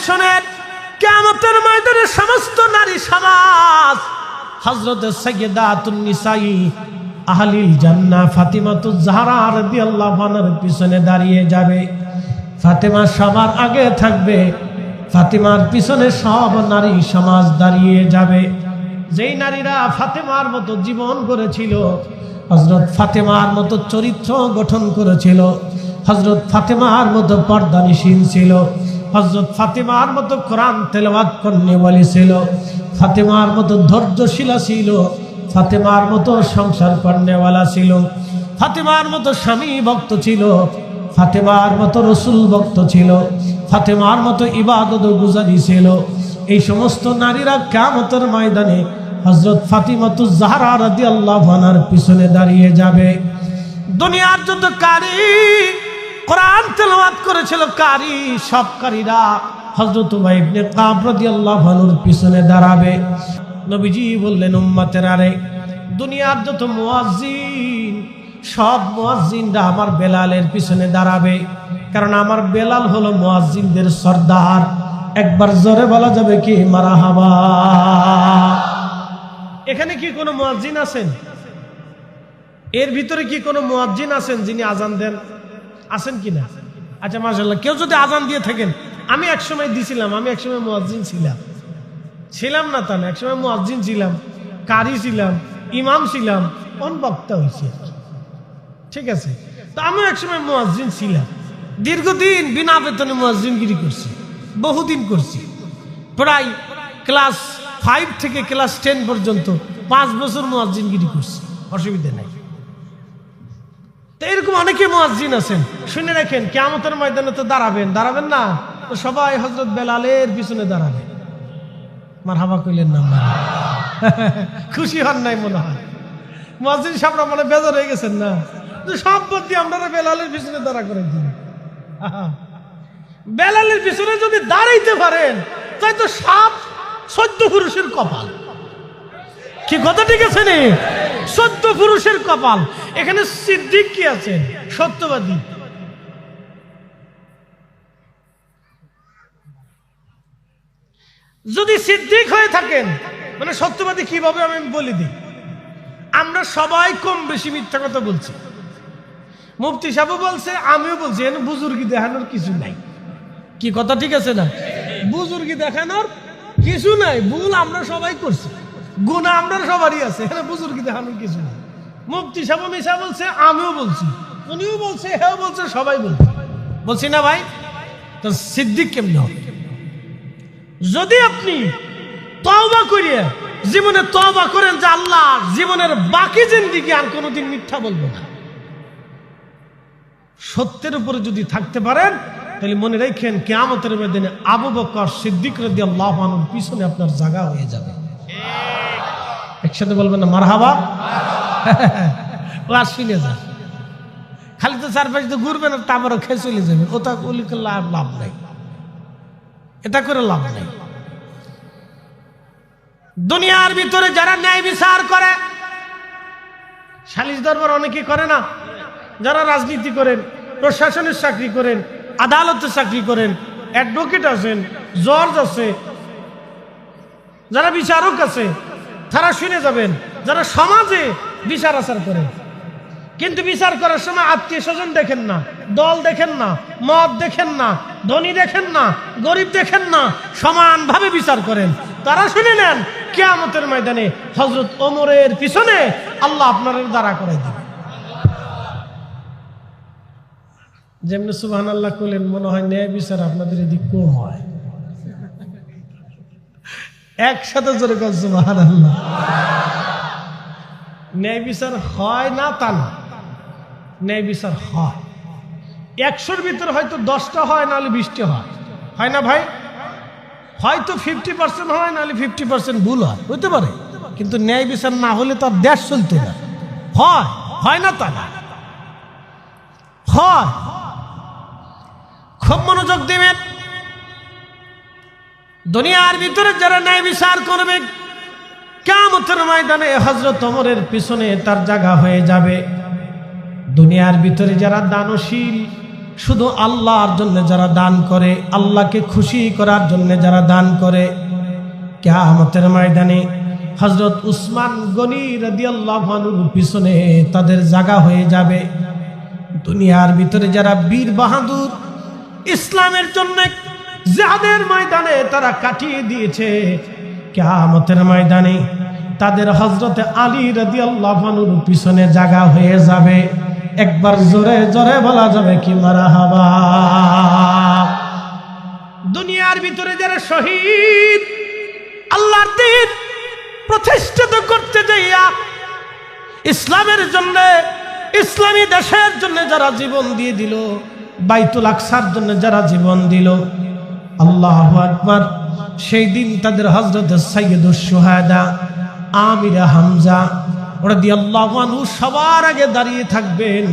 শোনেন, কিয়ামতের ময়দানে সমস্ত নারী সমাজ হযরত সাইয়্যিদাতুন নিসাই আহলিল জান্নাহ ফাতিমাতুজ জাহরা রাদিয়াল্লাহু আনহার পিছনে দাঁড়িয়ে যাবে। ফাতেমা সবার আগে থাকবে, ফাতেমার পিছনে সব নারী সমাজ দাঁড়িয়ে যাবে। যেই নারীরা ফাতেমার মতো জীবন করেছিল, হযরত ফাতেমার মতো চরিত্র গঠন করেছিল, হযরত ফাতেমার মতো পর্দানিশীল ছিল, হযরত ফাতেমার মতো কোরআন তেলাওয়াত করনে ওয়ালি ছিল, ফাতেমার মতো ধৈর্যশীলা ছিল, ফাতেমার মতো সংসার করনেওয়ালা ছিল, ফাতেমার মতো স্বামী ভক্ত ছিল, ফাতেমার মতো রসুল ভক্ত ছিল, ফাতেমার মতো ইবাদত গুজারি ছিল। এই সমস্ত নারীরা কিয়ামতের ময়দানে হযরত ফাতিমাতুজ জাহরা রাদিয়াল্লাহু আনহার পিছনে দাঁড়িয়ে যাবে। দুনিয়ার যত কারি কোরআন তেলাওয়াত করেছিল, কারি সব কারীরা হযরত উবাই ইবনে কাব রাদিয়াল্লাহু আনহুর পিছনে দাঁড়াবে। নবীজি বললেন, উম্মতের আরে দুনিয়ার যত মুয়াজ্জিন সব মুয়াজ্জিনরা আমার বেলালের পিছনে দাঁড়াবে, কারণ আমার বেলাল হলো মুয়াজ্জিনদের সর্দার। একবার জোরে বলা যাবে কি মারহাবা? এখানে কি কোনো মুয়াজ্জিন আছেন? এর ভিতরে কি কোনো মুয়াজ্জিন আছেন যিনি আজান দেন? আছেন কি না? আচ্ছা মাশাআল্লাহ। কেউ যদি আজান দিয়ে থাকেন, আমি একসময় দিছিলাম, আমি একসময় মুয়াজ্জিন ছিলাম না তা না, একসময় মুয়াজ্জিন ছিলাম, কারি ছিলাম, ইমাম ছিলাম, কোন বক্তা হয়েছে, ঠিক আছে। তো আমিও একসময় মুয়াজ্জিন ছিলাম, দীর্ঘদিন বিনা বেতনে মুয়াজ্জিনগিরি করছি, বহুদিন করছি, প্রায় ক্লাস 5 থেকে ক্লাস 10 পর্যন্ত 5 বছর মুয়াজ্জিনগিরি করছি, অসুবিধা নাই। তো এরকম অনেকে মুয়াজ্জিন আছেন, শুনে রাখেন, কিয়ামতের ময়দানে তো দাঁড়াবেন না, তো সবাই হযরত বেলালের পিছনে দাঁড়াবে। মারহাবা কইলেন না? খুশি হন নাই মনে হয়? মুয়াজ্জিন সাহেবরা মনে বেজার হয়ে গেছেন না? সব বুদ্ধি আমরা বেলালের পিছনে দাঁড়া করে দিই। বেলালের পিছনে যদি দাঁড়াইতে পারেন, তাই তো সব 14 পুরুষের কপাল। কি কথা ঠিক আছে নি? 14 পুরুষের কপাল। এখানে সিদ্দিক কি আছেন? সত্যবাদী। যদি সিদ্দিক হয়ে থাকেন, মানে সত্যবাদী কিভাবে আমি বলে দিই। আমরা সবাই কম বেশি মিথ্যা কথা বলছি। মুফতি সাহেব বলছে, আমিও বলছি, বুজুর্গি দেখানোর কিছু নাই। কি কথা ঠিক আছে না? বুজুর্গি দেখানোর কিছু নাই। ভুল আমরা সবাই করছি, গুনাহ আমরা সবারই আছে, এখানে বুজুর্গি দেখানোর কিছু নাই। মুফতি সাহেব মিশা বলছে, আমিও বলছি, উনিও বলছে, হেও বলছে, সবাই বলছে, বলছি না ভাই? তো সিদ্দিক কেমনে হবে? যদি আপনি তওবা করিয়ে জীবনে তওবা করেন যে আল্লাহ জীবনের বাকি জিন্দেগি আর কোনোদিন মিথ্যা বলবো না, সত্যের উপরে যদি থাকতে পারেন, তাহলে মনে রাখেন কিয়ামতের ময়দানে আবু বকর সিদ্দিক রাদিয়াল্লাহু আনহুর পিছনে আপনার জায়গা হয়ে যাবে। একসাথে বলবেন না মারহাবা? ওয়াজ শুনে যান, খালি তো চারপাশে তো ঘুরবেন আর তারপরে খেয়ে চলে যাবেন। ওটা লাভ নাই, এটা করে লাভ নাই। দুনিয়ার ভিতরে যারা ন্যায় বিচার করে, সালিশ দরবার অনেকে করে না, যারা রাজনীতি করেন, প্রশাসনের চাকরি করেন, আদালতের চাকরি করেন, অ্যাডভোকেট আছেন, জজ আছে, যারা বিচারক আছে, তারা শুনে যাবেন, যারা সমাজে বিচার আচার করেন, কিন্তু বিচার করার সময় আত্মীয় স্বজন দেখেন না, দল দেখেন না, মত দেখেন না, ধনী দেখেন না, গরিব দেখেন না, সমানভাবে বিচার করেন, তারা শুনে নেন কিয়ামতের ময়দানে হযরত ওমরের পিছনে আল্লাহ আপনার দাঁড়া করাই দিবে। যেমনি সুবহানাল্লাহ কইলেন, মনে হয় ন্যায় বিচার আপনাদের এদিক কম হয়। একসাথে জোরে কর সুবহানাল্লাহ। ন্যায় বিচার হয় না তা না, ন্যায় বিচার হয়। 100-র ভিতরে হয়তো 10টা হয়, নাহলে 20টা হয়, হয় না ভাই? হয়তো 50% হয়, নাহলে 50% ভুল হয়, হইতে পারে। কিন্তু ন্যায় বিচার না হলে তো আর দেশ চলতো না। হয় না তা না, হয়। খুব মনোযোগ দিবেন। দুনিয়ার ভিতরে যারা ন্যায় বিচার করবে, কিয়ামতের ময়দানে হযরত ওমরের পিছনে তার জায়গা হয়ে যাবে। দুনিয়ার ভিতরে যারা দানশীল, শুধু আল্লাহর জন্য যারা দান করে, আল্লাহকে খুশি করার জন্য যারা দান করে, কিয়ামতের ময়দানে হযরত উসমান গনি রাদিয়াল্লাহু আনহুর পিছনে তাদের জায়গা হয়ে যাবে। দুনিয়ার ভিতরে যারা বীর বাহাদুর ইসলামের জন্য জিহাদের ময়দানে তারা কাটিয়ে দিয়েছে, কিয়ামতের ময়দানে তাদের হযরত আলী রাদিয়াল্লাহু আনহুর পিছনে জায়গা হয়ে যাবে। একবার জোরে জোরে বলা যাবে কি মারহাবা। দুনিয়ার ভিতরে যারা শহীদ আল্লাহর দ্বীন প্রতিষ্ঠিত করতে যাইয়া ইসলামের জন্য, ইসলামী দেশের জন্য যারা জীবন দিয়ে দিল, বাইতুল আকসার জন্য যারা জীবন দিল, আল্লাহু আকবার, সেই দিন তাদের হযরত সাইয়্যিদুশ শুহাদা আমির হামজা রাদিয়াল্লাহু আনহু সবার আগে দাঁড়িয়ে থাকবেন।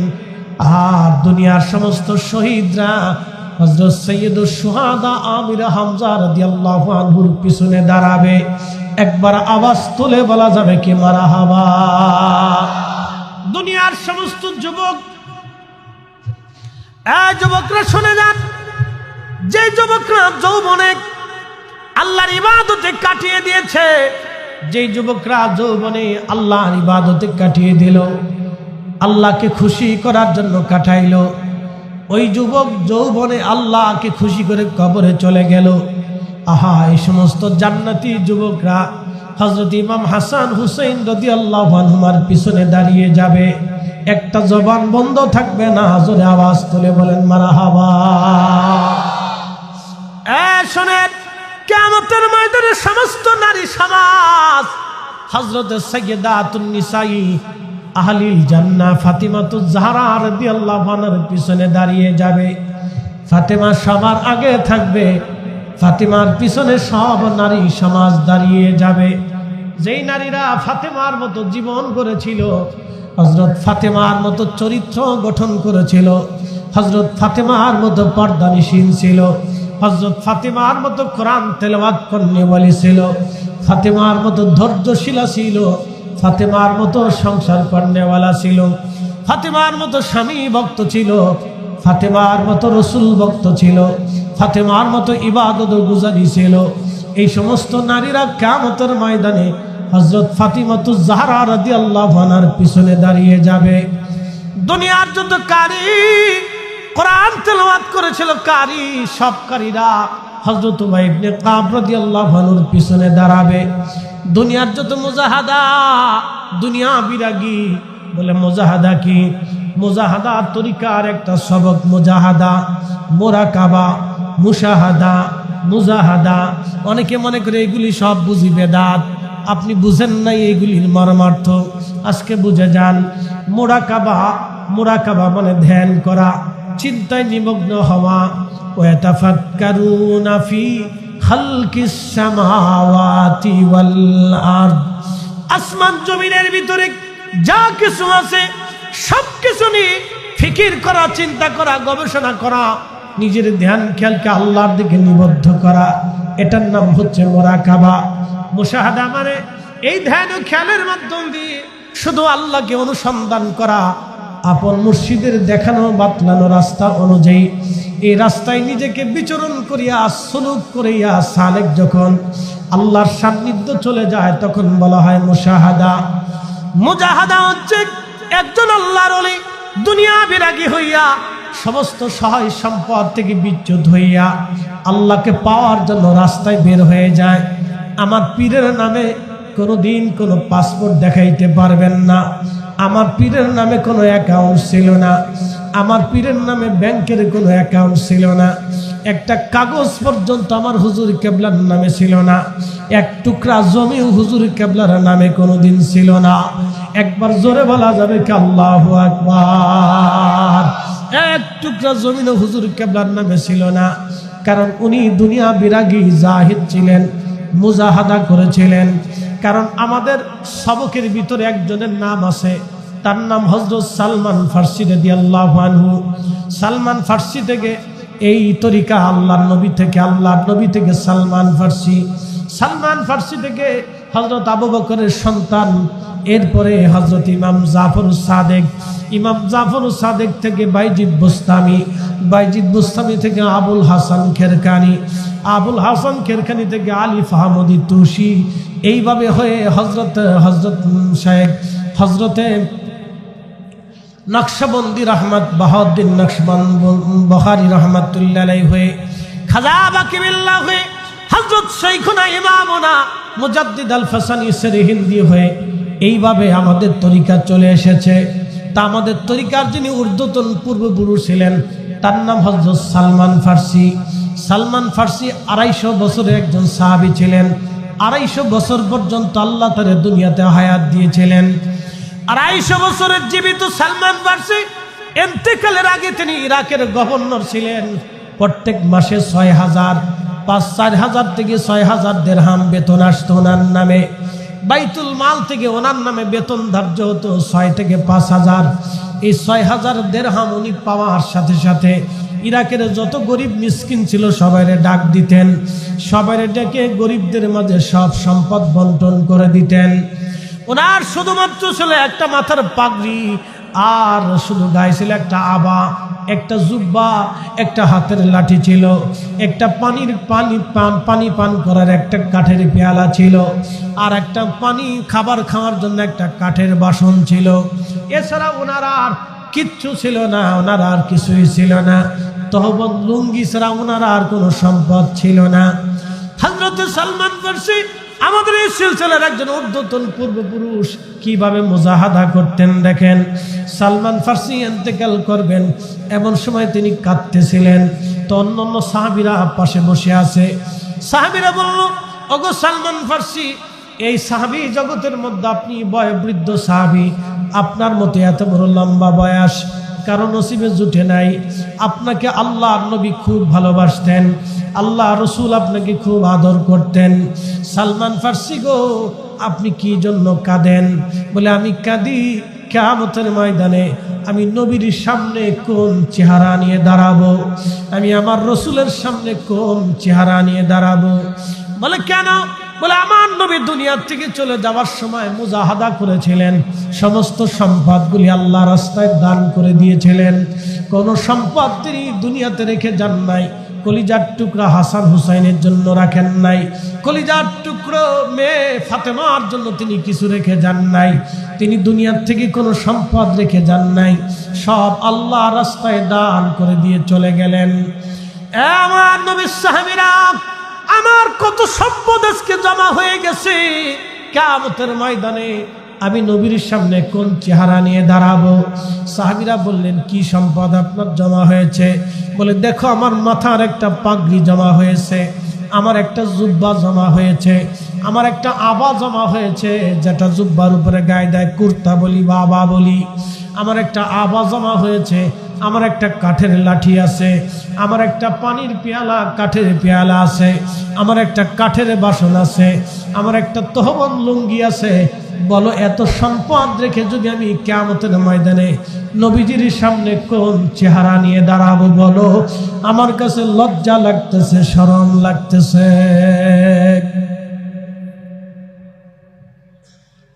আর দুনিয়ার সমস্ত শহীদরা হযরত সাইয়্যিদুশ শুহাদা আমির হামজা রাদিয়াল্লাহু আনহুর পিছনে দাঁড়াবে। একবার আওয়াজ তুলে বলা যাবে কি মারহাবা। দুনিয়ার সমস্ত যুবক, যুবকরা শুনে যান, যে যুবকরা যৌবনে আল্লাহর ইবাদতে কাটিয়ে দিয়েছে, যে যুবকরা যৌবনে আল্লাহর ইবাদতে কাটিয়ে দিল, আল্লাহকে খুশি করার জন্য কাটাইল, ওই যুবক যৌবনে আল্লাহকে খুশি করে কবরে চলে গেল। আহা, এই সমস্ত জান্নাতি যুবকরা হযরত ইমাম হাসান হুসাইন রাদিয়াল্লাহু আনহুমার পিছনে দাঁড়িয়ে যাবে। একটা জবান বন্ধ থাকবে না, জোরে আওয়াজ তুলে বলেন মারহাবা। শোনেন, কিয়ামতের ময়দানে সমস্ত নারী সমাজ হযরত সাইয়্যিদাতুন নিসাই আহলিল জান্নাহ ফাতিমাতুজ জাহরা রাদিয়াল্লাহু আনহার পিছনে দাঁড়িয়ে যাবে। ফাতেমা সবার আগে থাকবে, ফাতেমার পিছনে সব নারী সমাজ দাঁড়িয়ে যাবে। যেই নারীরা ফাতেমার মতো জীবন করেছিল, হযরত ফাতেমার মতো চরিত্র গঠন করেছিল, হযরত ফাতেমার মতো পর্দানিশীল ছিল, হযরত ফাতেমার মতো কোরআন তেলাওয়াত করনে ওয়ালি ছিল, ফাতেমার মতো ধৈর্যশীলা ছিল, ফাতেমার মতো সংসার করনেওয়ালা ছিল, ফাতেমার মতো স্বামী ভক্ত ছিল, ফাতেমার মতো রসুল ভক্ত ছিল, ফাতেমার মতো ইবাদত গুজারি ছিল। এই সমস্ত নারীরা কিয়ামতের ময়দানে হযরত ফাতিমাতুজ জাহরা রাদিয়াল্লাহু আনহার পিছনে দাঁড়িয়ে যাবে। দুনিয়ার যত কারি কোরআন তেলাওয়াত করেছিল, কারি সব কারীরা হযরত উবাই ইবনে কাব রাদিয়াল্লাহু আনহুর পিছনে দাঁড়াবে। দুনিয়ার যত মুজাহাদা, দুনিয়া বিরাগী বলে মুজাহাদা কি? মুজাহাদা তরিকার একটা সবক, মুজাহাদা, মুরাকাবা, মুশাহাদা, মুজাহাদা। অনেকে মনে করে এগুলি সব বুঝি বেদাত। আপনি বুঝেন নাই এগুলির মর্মার্থ, আজকে বুঝে যান। মুরাকাবা, মুরাকাবা মানে ধ্যান করা, চিন্তায় নিমগ্ন হওয়া। ওয়াতাফাক্কারুনা ফি খালকিস সামাওয়াতি ওয়াল আরদ, আসমান জমিনের ভিতরে যা কিছু আছে সব কিছু নিয়ে ফিকির করা, চিন্তা করা, গবেষণা করা, নিজের ধ্যান খেয়ালকে আল্লাহর দিকে নিবদ্ধ করা, এটার নাম হচ্ছে মুরাকাবা। মুশাহাদা মানে এই ধ্যান ও খেয়ালের মাধ্যম দিয়ে শুধু আল্লাহকে অনুসন্ধান করা, আপন মুর্শিদের দেখানো বাতলানো রাস্তা অনুযায়ী এই রাস্তায় নিজেকে বিচরণ করিয়া, সুলুক করিয়া সালেক যখন আল্লাহর সান্নিধ্য চলে যায় তখন বলা হয় মুশাহাদা। মুজাহাদা হচ্ছে একজন আল্লাহর ওলি দুনিয়া বিরাগী হইয়া, সমস্ত সহায় সম্পদ থেকে বিচ্যুত হইয়া আল্লাহকে পাওয়ার জন্য রাস্তায় বের হয়ে যায়। আমার পীরের নামে কোনোদিন কোনো পাসপোর্ট দেখাইতে পারবেন না, আমার পীরের নামে কোনো অ্যাকাউন্ট ছিল না, আমার পীরের নামে ব্যাংকের কোনো অ্যাকাউন্ট ছিল না, একটা কাগজ পর্যন্ত আমার হুজুর কেবলার নামে ছিল না, এক টুকরা জমিও হুজুর কেবলার নামে কোনোদিন ছিল না। একবার জোরে বলা যাবে কি আল্লাহু আকবার। এক টুকরা জমিও হুজুর কেবলার নামে ছিল না, কারণ উনি দুনিয়া বিরাগী জাহিদ ছিলেন, মুজাহাদা করেছিলেন। কারণ আমাদের সবকের ভিতরে একজনের নাম আছে, তার নাম হযরত সালমান ফার্সি রাদিয়াল্লাহু আনহু। সালমান ফার্সি থেকে এই তরিকা, আল্লাহর নবী থেকে, আল্লাহর নবী থেকে সালমান ফার্সি, সালমান ফার্সি থেকে হযরত আবু বকরের সন্তান এরপরে হযরত ইমাম জাফর সাদেক থেকে বাইজিদ বুস্তামি থেকে আবুল হাসান খেরকানি থেকে আলিফ আহমদি তুষি, এইভাবে হয়ে হজরতে নকশবন্দি রহমত বাহাউদ্দিন বুখারী রহমাতুল্লাহ আলাইহি হয়ে খাজা বাকিবিল্লাহ হয়ে হযরত শাইখুনা ইমামুনা মুজাদ্দিদ আল ফাসানি সেরহিন্দি হয়ে এইভাবে আমাদের তরিকা চলে এসেছে। তা আমাদের তরিকার যিনি ঊর্ধ্বতন পূর্বপুরুষ ছিলেন তার নাম হযরত সালমান ফার্সি 250 বছরের একজন সাহাবী ছিলেন। 250 বছর পর্যন্ত আল্লাহ তার দুনিয়াতে হায়াত দিয়েছিলেন। 250 বছরের জীবিত সালমান ফার্সি ইন্তেকালের আগে তিনি ইরাকের গভর্নর ছিলেন। প্রত্যেক মাসে 4,000 থেকে 6,000 দিরহাম বেতন আসতো ওনার নামে। বাইতুল মাল থেকে ওনার নামে বেতন ধার্য হতো 6 থেকে 5,000। এই 6,000 দিরহাম উনি পাওয়ার সাথে সাথে ইরাকের যত গরিব মিসকিন ছিল সবাইরে ডাক দিতেন, সবাইরে ডেকে গরিবদের মাঝে সব সম্পদ বন্টন করে দিতেন। ওনার শুধুমাত্র ছিল একটা মাথার পাগড়ি, আর শুধু গায়ে ছিল একটা আবা, একটা জুব্বা, একটা হাতের লাঠি ছিল, একটা পানি পান করার একটা কাঠের পেয়ালা ছিল, আর একটা খাবার খাওয়ার জন্য একটা কাঠের বাসন ছিল। এছাড়া ওনার আর কিচ্ছু ছিল না, ওনার আর কিছুই ছিল না। তহবত লুঙ্গি ছাড়া ওনার আর কোনো সম্পদ ছিল না। হযরত সালমান ফার্সি আমাদের এই সিলসিলার একজন ঊর্ধ্বতন পূর্বপুরুষ কিভাবে মুজাহাদা করতেন দেখেন। সালমান ফার্সি ইন্তেকাল করবেন, এমন সময় তিনি কাঁদতেছিলেন। তো অন্যান্য সাহাবীরা পাশে বসে আছে। সাহাবীরা বলল, ওগো সালমান ফার্সি, এই সাহাবী জগতের মধ্যে আপনি বয়োবৃদ্ধ সাহাবী, আপনার মতো এত বড় লম্বা বয়স কারো নসিবে জুটে নাই। আপনাকে আল্লাহ নবী খুব ভালোবাসতেন, আল্লাহ রসুল আপনাকে খুব আদর করতেন। সালমান ফার্সি গো, আপনি কি জন্য কাঁদেন? বলে, আমি কাঁদি কিয়ামতের ময়দানে আমি নবীর সামনে কোন চেহারা নিয়ে দাঁড়াবো, আমি আমার রসুলের সামনে কোন চেহারা নিয়ে দাঁড়াবো। বলে, কেন? বলে, আমার নবী দুনিয়ার থেকে চলে যাওয়ার সময় মুজাহাদা করেছিলেন, সমস্ত সম্পদগুলি আল্লাহ রাস্তায় দান করে দিয়েছিলেন। কোন সম্পদ তিনি দুনিয়াতে রেখে যান নাই। কলিজার টুকরা হাসান হুসাইনের জন্য রাখেন নাই, কলিজার টুকরো মেয়ে ফাতেমার জন্য তিনি কিছু রেখে যান নাই। তিনি দুনিয়ার থেকে কোনো সম্পদ রেখে যান নাই, সব আল্লাহ রাস্তায় দান করে দিয়ে চলে গেলেন। আমার নবীর সাহাবীরা, আমার কত সম্পদ আজকে জমা হয়ে গেছে, কিয়ামতের ময়দানে আমি নবীর সামনে কোন চেহারা নিয়ে দাঁড়াবো? সাহাবীরা বললেন, কি সম্পদ আপনার জমা হয়েছে? বলে, দেখো, আমার মাথার একটা পাগড়ি জমা হয়েছে, আমার একটা জুব্বা জমা হয়েছে, আমার একটা আবা জমা হয়েছে, যেটা জুব্বার উপরে গায়ে দেয় কুর্তা বলি বা আবা বলি। আমার একটা আবা জমা হয়েছে, আমার একটা কাঠের লাঠি আছে, আমার একটা পানির পেয়ালা কাঠের পেয়ালা আছে, আমার একটা কাঠের বাসন আছে, আমার একটা তহবন লুঙ্গি আছে। বলো, এত সম্পদ রেখে যদি আমি কিয়ামতের ময়দানে নবীজির সামনে কোন চেহারা নিয়ে দাঁড়াবো? বলো, আমার কাছে লজ্জা লাগতেছে, শরম লাগতেছে।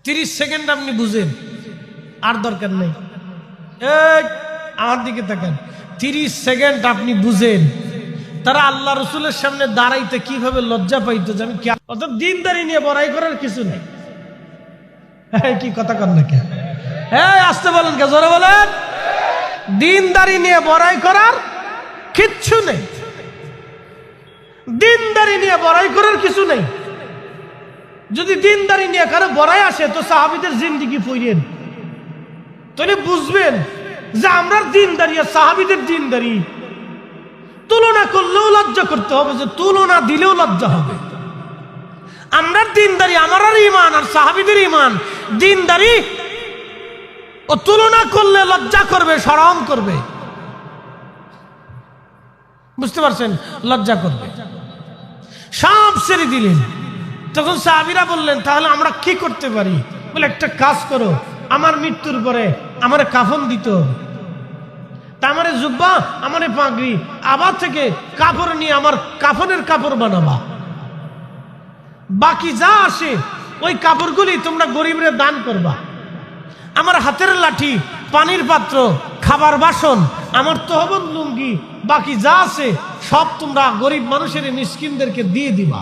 30 সেকেন্ড আপনি বুঝেন, আর দরকার নেই। আমার দিকে তাকান, 30 সেকেন্ড আপনি বুঝেন তারা আল্লাহ রসুলের সামনে দাঁড়াইতে কিভাবে লজ্জা পাইতো। যে আমি অত দিনদারি নিয়ে বড়াই করার কিছু নেই। কি কথা কন না কে? আসতে বলেন কে? জোরে বলেন। দিনদারি নিয়ে বড়াই করার কিচ্ছু নেই, দিনদারি নিয়ে বড়াই করার কিছু নেই। যদি দিনদারি নিয়ে কারো বড়াই আসে তো সাহাবীদের জিন্দেগি পড়েন, তাহলে বুঝবেন যে আমরা দিনদারি আর সাহাবীদের দিনদারি তুলনা করলেও লজ্জা করতে হবে, যে তুলনা দিলেও লজ্জা হবে। আমরা দিনদারি, আমার ইমান আর সাহাবীদের ইমান, দিনদারি ও তুলনা করলে লজ্জা করবে, শরম করবে। বুঝতে পারছেন? লজ্জা করবে। সব ছেড়ে দিলেন। তখন সাহাবীরা বললেন, তাহলে আমরা কি করতে পারি? বলে, একটা কাজ করো, আমার মৃত্যুর পরে আমার কাফন দিতে হবে। তা আমার জুব্বা, আমার পাগড়ি, আবার থেকে কাপড় নিয়ে আমার কাফনের কাপড় বানাবা। বাকি যা আসে ওই কাপড়গুলি তোমরা গরিবরে দান করবা। আমার হাতের লাঠি, পানির পাত্র, খাবার বাসন, আমার তহবিল লুঙ্গি, বাকি যা আছে সব তোমরা গরিব মানুষের মিসকিনদেরকে দিয়ে দিবা।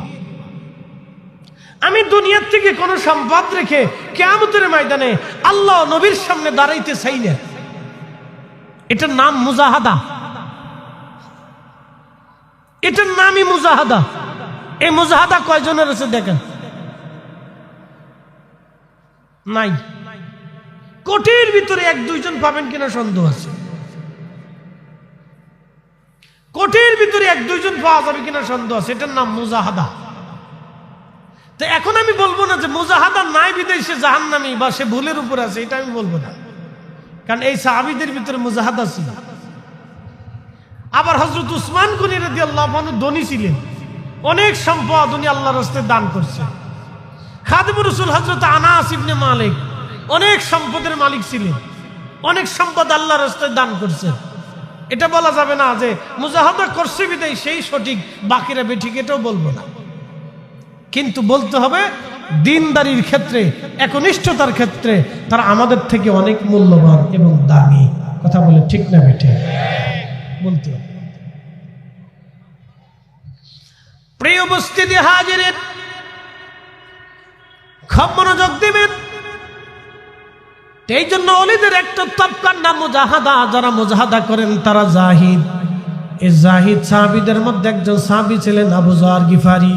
আমি দুনিয়ার থেকে কোনো সম্পদ রেখে কিয়ামতের ময়দানে আল্লাহ নবীর সামনে দাঁড়াইতে চাই না। এটার নাম মুজাহাদা, এটার নামই মুজাহাদা। এই মুজাহাদা কয়জনের আছে দেখেন? নাই। কোটির ভিতরে 1-2 জন পাবেন কিনা সন্দেহ আছে। কোটির ভিতরে 1-2 জন পাওয়া যাবে কিনা সন্দেহ আছে। এটার নাম মুজাহাদা। তো এখন আমি বলবো না যে মুজাহাদা নাই বিদায় সে জাহান্নামী বা সে ভুলের উপর আছে, এটা আমি বলবো না, কারণ এই সাহাবীদের ভিতরে মুজাহাদা ছিল। আবার হযরত উসমান গনি রাদিয়াল্লাহু আনহু ধনী ছিলেন, অনেক সম্পদ উনি আল্লাহর রাস্তায় দান করছেন। খাদিমুর রাসূল হযরত আনাস ইবনে মালিক অনেক সম্পদের মালিক ছিলেন, অনেক সম্পদ আল্লাহর রাস্তায় দান করছেন। এটা বলা যাবে না যে মুজাহাদা করছে বিদায় সেই সঠিক, বাকিরা বেঠিক, এটাও বলবো না। কিন্তু বলতে হবে দিনদারির ক্ষেত্রে, একনিষ্ঠতার ক্ষেত্রে তারা আমাদের থেকে অনেক মূল্যবান এবং দামি। কথা বলে ঠিক না বেঠে? বলতে হবে। প্রিয় উপস্থিতি হাজিরিন, খুব মনোযোগ দিবেন। এই জন্য ওলিদের একটা তবকার নাম মুজাহাদা। যারা মুজাহাদা করেন তারা জাহিদ। এই জাহিদ সাহাবীদের মধ্যে একজন সাহাবী ছিলেন আবু যর গিফারি।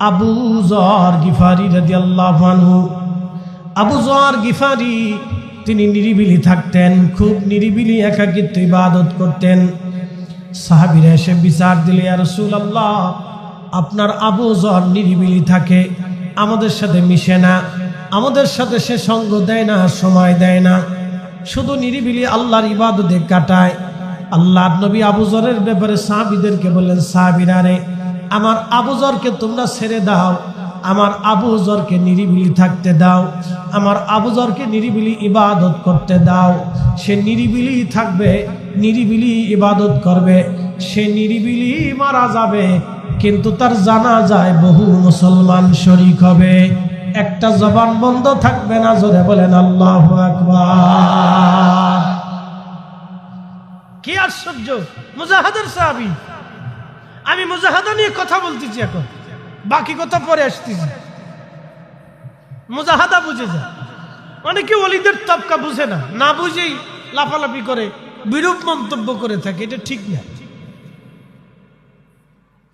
আবু যর গিফারি রাদিয়াল্লাহু আনহু। আবু যর গিফারি তিনি নিরিবিলি থাকতেন, খুব নিরিবিলি একাকিত্ব ইবাদত করতেন। সাহাবীরা এসে বিচার দিলে, ইয়া রাসূলুল্লাহ, আপনার আবু যর নিরিবিলি থাকে, আমাদের সাথে মিশে না, আমাদের সাথে সে সঙ্গ দেয় না, সময় দেয় না, শুধু নিরিবিলি আল্লাহর ইবাদতে কাটায়। আল্লাহর নবী আবু যরের ব্যাপারে সাহাবীদেরকে বললেন, সাহাবীরা রে, আমার আবু যরকে তোমরা ছেড়ে দাও, আমার আবু যরকে নিরিবিলি থাকতে দাও, আমার আবু যরকে নিরিবিলি ইবাদত করতে দাও। সে নিরিবিলি থাকবে, নিরিবিলি ইবাদত করবে, সে নিরিবিলি মারা যাবে, কিন্তু তার জানাজায় বহু মুসলমান শরীক হবে, একটা জবান বন্ধ থাকবে না। জোরে বলেন আল্লাহু আকবার। কি আশ্চর্য! মুজাহাদার সাহাবী। আমি মুজাহাদা নিয়ে কথা বলতেছি এখন, বাকি কথা পরে আসতেছি। মুজাহাদা বুঝে যায়। অনেকে ওলিদের তবকা বুঝে না, না বুঝেই লাফালাফি করে, বিরূপ মন্তব্য করে থাকে। এটা ঠিক না,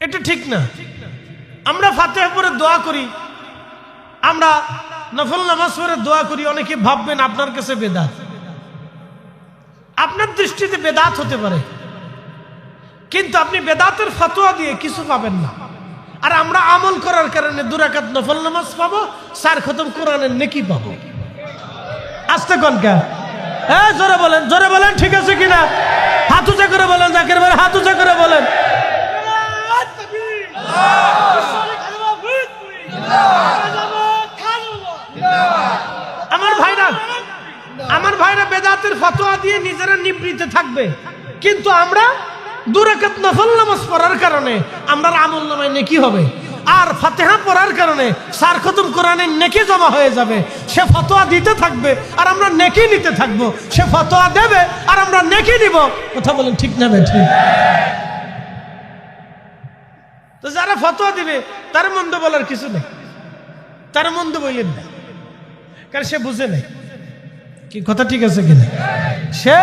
এটা ঠিক না। আমরা ফাতিহা পড়ে দোয়া করি, আমরা নফল নামাজ পড়ে দোয়া করি, অনেকে ভাববেন আপনার কাছে বেদাত। আপনার দৃষ্টিতে বেদাত হতে পারে, কিন্তু আপনি বেদাতের ফতোয়া দিয়ে কিছু পাবেন না। আর আমরা আমল করার কারণে 2 রাকাত নফল নামাজ পাবো, 4 খতম কোরআনের নেকি পাবো। আস্তে কনকা, জোরে বলেন, জোরে বলেন, ঠিক আছে কিনা? হাত উঁচা করে বলেন, জাকির ভাই হাত উঁচা করে বলেন। আমার ভাইরা বেদাতের ফতোয়া দিয়ে নিজেরা নিবৃত্তে থাকবে, কিন্তু আমরা 2 রাকাত নফল নামাজ পড়ার কারণে আমরা আমল নামায় নেকি হবে, আর ফাতিহা পড়ার কারণে 4 খতম কোরআনের নেকি জমা হয়ে যাবে। সে ফতোয়া দিতে থাকবে আর আমরা নেকি নিতে থাকবো, সে ফতোয়া দেবে আর আমরা নেকি নিব। কথা বলেন ঠিক না বেঠিক? তো যারা ফতোয়া দিবে তার মন্দ বলার কিছু নেই, তার মন্দ বললেন না, কারণ সে বুঝে নেই। কি কথা ঠিক আছে কিনা? সে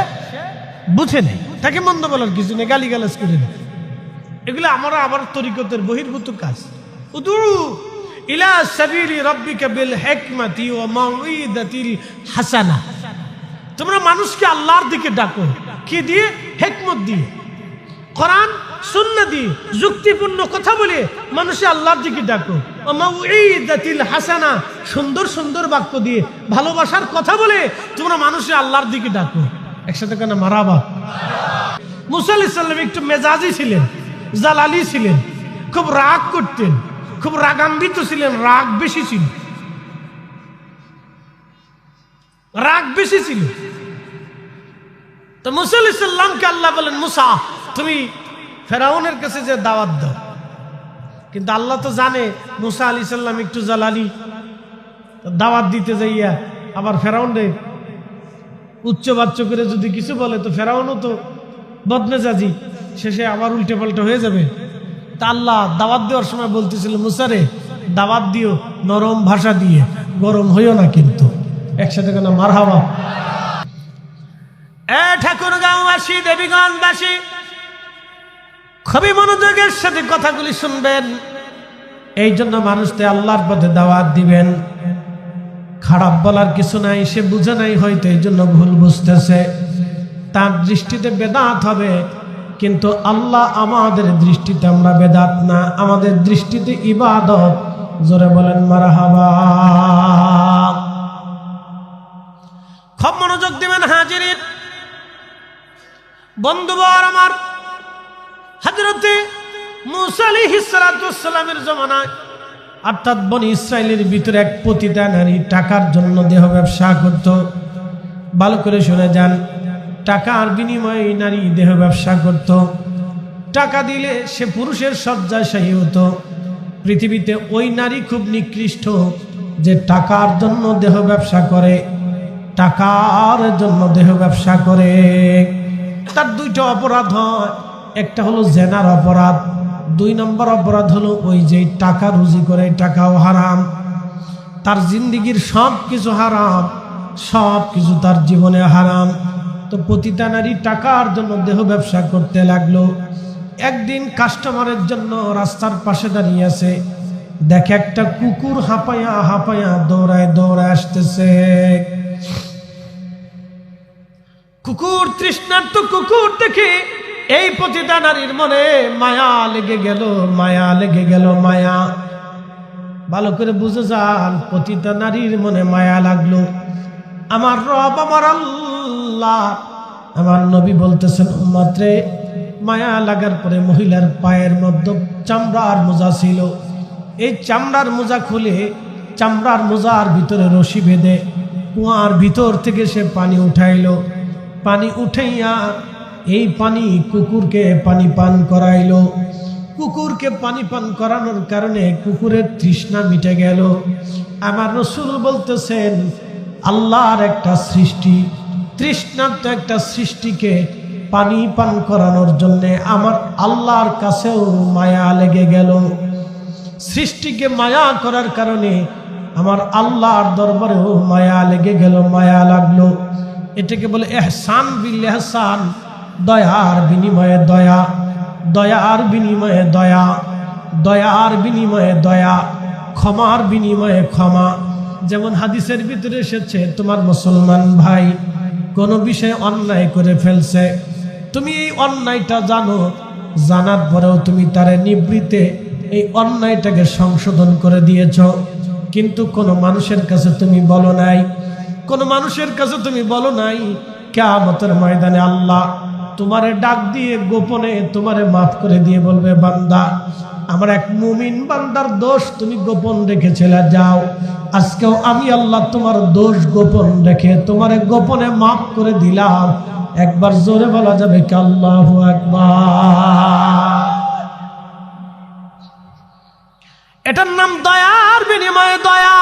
বুঝে নেই, তাকে মন্দ বলার কিছু নেই, গালিগালাজ করে নেই। এগুলো আমরা আবার তরিকতের বহির্ভূত কাজ। উদু ইলা সাবিলি রাব্বিকা বিল হিকমাতি ওয়া মাউইদাতিল হাসানা। তোমরা মানুষকে আল্লাহর দিকে ডাকো, কি দিয়ে? হিকমত দিয়ে, কোরআন সুন্নাহ দিয়ে, যুক্তিপূর্ণ কথা বলে মানুষে আল্লাহর দিকে ডাকো। ওয়া মাউইদাতিল হাসানা, সুন্দর সুন্দর বাক্য দিয়ে, ভালোবাসার কথা বলে তোমরা মানুষে আল্লাহর দিকে ডাকো। একসাথে কেন মারাবা? মুসা আলাইহিস সালাম একটু মেজাজি ছিলেন, জালালি ছিলেন, খুব রাগ করতেন, খুব রাগান্বিত ছিলেন, রাগ বেশি ছিল, রাগ বেশি ছিল। তো মুসা আলাইহিস সালামকে আল্লাহ বলেন, মুসা তুমি ফেরাউনের কাছে যে দাওয়াত দাও। কিন্তু আল্লাহ তো জানে মুসা আলাইহিস সালাম একটু জালালি, দাওয়াত দিতে যাইয়া আবার ফেরাউন্ডে উচ্চ বাচ্চ করে যদি কিছু বলে তো ফেরাউনও তো বদমেজাজি, শেষে আবার উল্টে পাল্টা হয়ে যাবে। তা আল্লাহ দাওয়াত দেওয়ার সময় বলতেছিল, মুসারে দাওয়াত দিও নরম ভাষা দিয়ে, গরম হইও না কিন্তু। একসাথে কেন মারহাবা। ঠাকুরগাঁওবাসী, দেবীগঞ্জবাসী, খুবই মনোযোগের সাথে কথাগুলি শুনবেন। এই জন্য মানুষকে আল্লাহর পথে দাওয়াত দিবেন। খারাপ বলার কিছু নাই, সে বুঝে নাই হয়তো, এই জন্য ভুল বুঝতেছে, তার দৃষ্টিতে বেদাত হবে। কিন্তু আল্লাহ আমাদের দৃষ্টিতে আমরা বেদাত না, আমাদের দৃষ্টিতে ইবাদত। জোরে বলেন মারহাবা। খুব মনোযোগ দিবেন হাজিরিন বন্ধুবর আমার। হযরতে মূসা আলাইহিস সালাতু ওয়াস সালামের জামানায়, অর্থাৎ বনি ইসরাইলের ভিতরে এক পতিতা নারী টাকার জন্য দেহ ব্যবসা করত। ভালো করে শুনে যান, টাকার বিনিময়ে এই নারী দেহ ব্যবসা করত। টাকা দিলে সে পুরুষের শয্যাশায়ী হতো। পৃথিবীতে ওই নারী খুব নিকৃষ্ট যে টাকার জন্য দেহ ব্যবসা করে, টাকার জন্য দেহ ব্যবসা করে। তার দুইটা অপরাধ হয়, একটা হলো জেনার অপরাধ, 2 নম্বর অপরাধ হলো ওই যে টাকা রুজি করে, টাকাও হারাম। তার জিন্দিগির সব কিছু হারাম, সব কিছু তার জীবনে হারাম। তো পতিতা নারী টাকার জন্য দেহ ব্যবসা করতে লাগলো। একদিন কাস্টমারের জন্য রাস্তার পাশে দাঁড়িয়ে আছে, দেখে একটা কুকুর হাঁপায়া হাঁপায়া দৌড়ায় দৌড়ায় আসতেছে। কুকুর, তৃষ্ণার্ত কুকুর দেখে এই পতিতা নারীর মনে মায়া লেগে গেল, মায়া লেগে গেল, মায়া। ভালো করে বুঝে যান, পতিতা নারীর মনে মায়া লাগলো। আমার রব, আমার আল্লাহ, আমার নবী বলতেছেন, উম্মত রে, মায়া লাগার পরে মহিলার পায়ের মধ্যে চামড়ার মোজা ছিল। এই চামড়ার মোজা খুলে চামড়ার মোজার ভিতরে রশি বেঁধে কুয়ার ভিতর থেকে সে পানি উঠাইলো। পানি উঠাইয়া এই পানি কুকুরকে পানি পান করাইলো। কুকুরকে পানি পান করানোর কারণে কুকুরের তৃষ্ণা মিটে গেল। আমার রাসূল বলতেছেন, আল্লাহর একটা সৃষ্টি, তৃষ্ণার্ত একটা সৃষ্টিকে পানি পান করানোর জন্যে আমার আল্লাহর কাছেও মায়া লেগে গেল। সৃষ্টিকে মায়া করার কারণে আমার আল্লাহর দরবারেও মায়া লেগে গেল, মায়া লাগলো। এটাকে বলে ইহসান বিল ইহসান, দয়ার বিনিময়ে দয়া, দয়ার বিনিময়ে দয়া, দয়ার বিনিময়ে দয়া, ক্ষমার বিনিময়ে ক্ষমা। যেমন হাদিসের ভিতরে এসেছে, তোমার মুসলমান ভাই কোনো বিষয়ে অন্যায় করে ফেলছে, তুমি এই অন্যায়টা জানো, জানার পরেও তুমি তারে নিবৃত্তে এই অন্যায়টাকে সংশোধন করে দিয়েছ। কিন্তু কোনো মানুষের কাছে তুমি বলো নাই, কোনো মানুষের কাছে তুমি বলো নাই। কিয়ামতের ময়দানে আল্লাহ তোমারে ডাক দিয়ে গোপনে তোমারে মাফ করে দিয়ে বলবে, বান্দা, আমার এক মুমিন বান্দার দোষ তুমি গোপন রেখেছিলে, যাও, আজকেও আমি আল্লাহ তোমার দোষ গোপন রেখে তোমারে গোপনে মাফ করে দিলাম। একবার জোরে বলা যাবে কি আল্লাহু আকবার। এটার নাম দয়ার বিনিময়ে দয়া,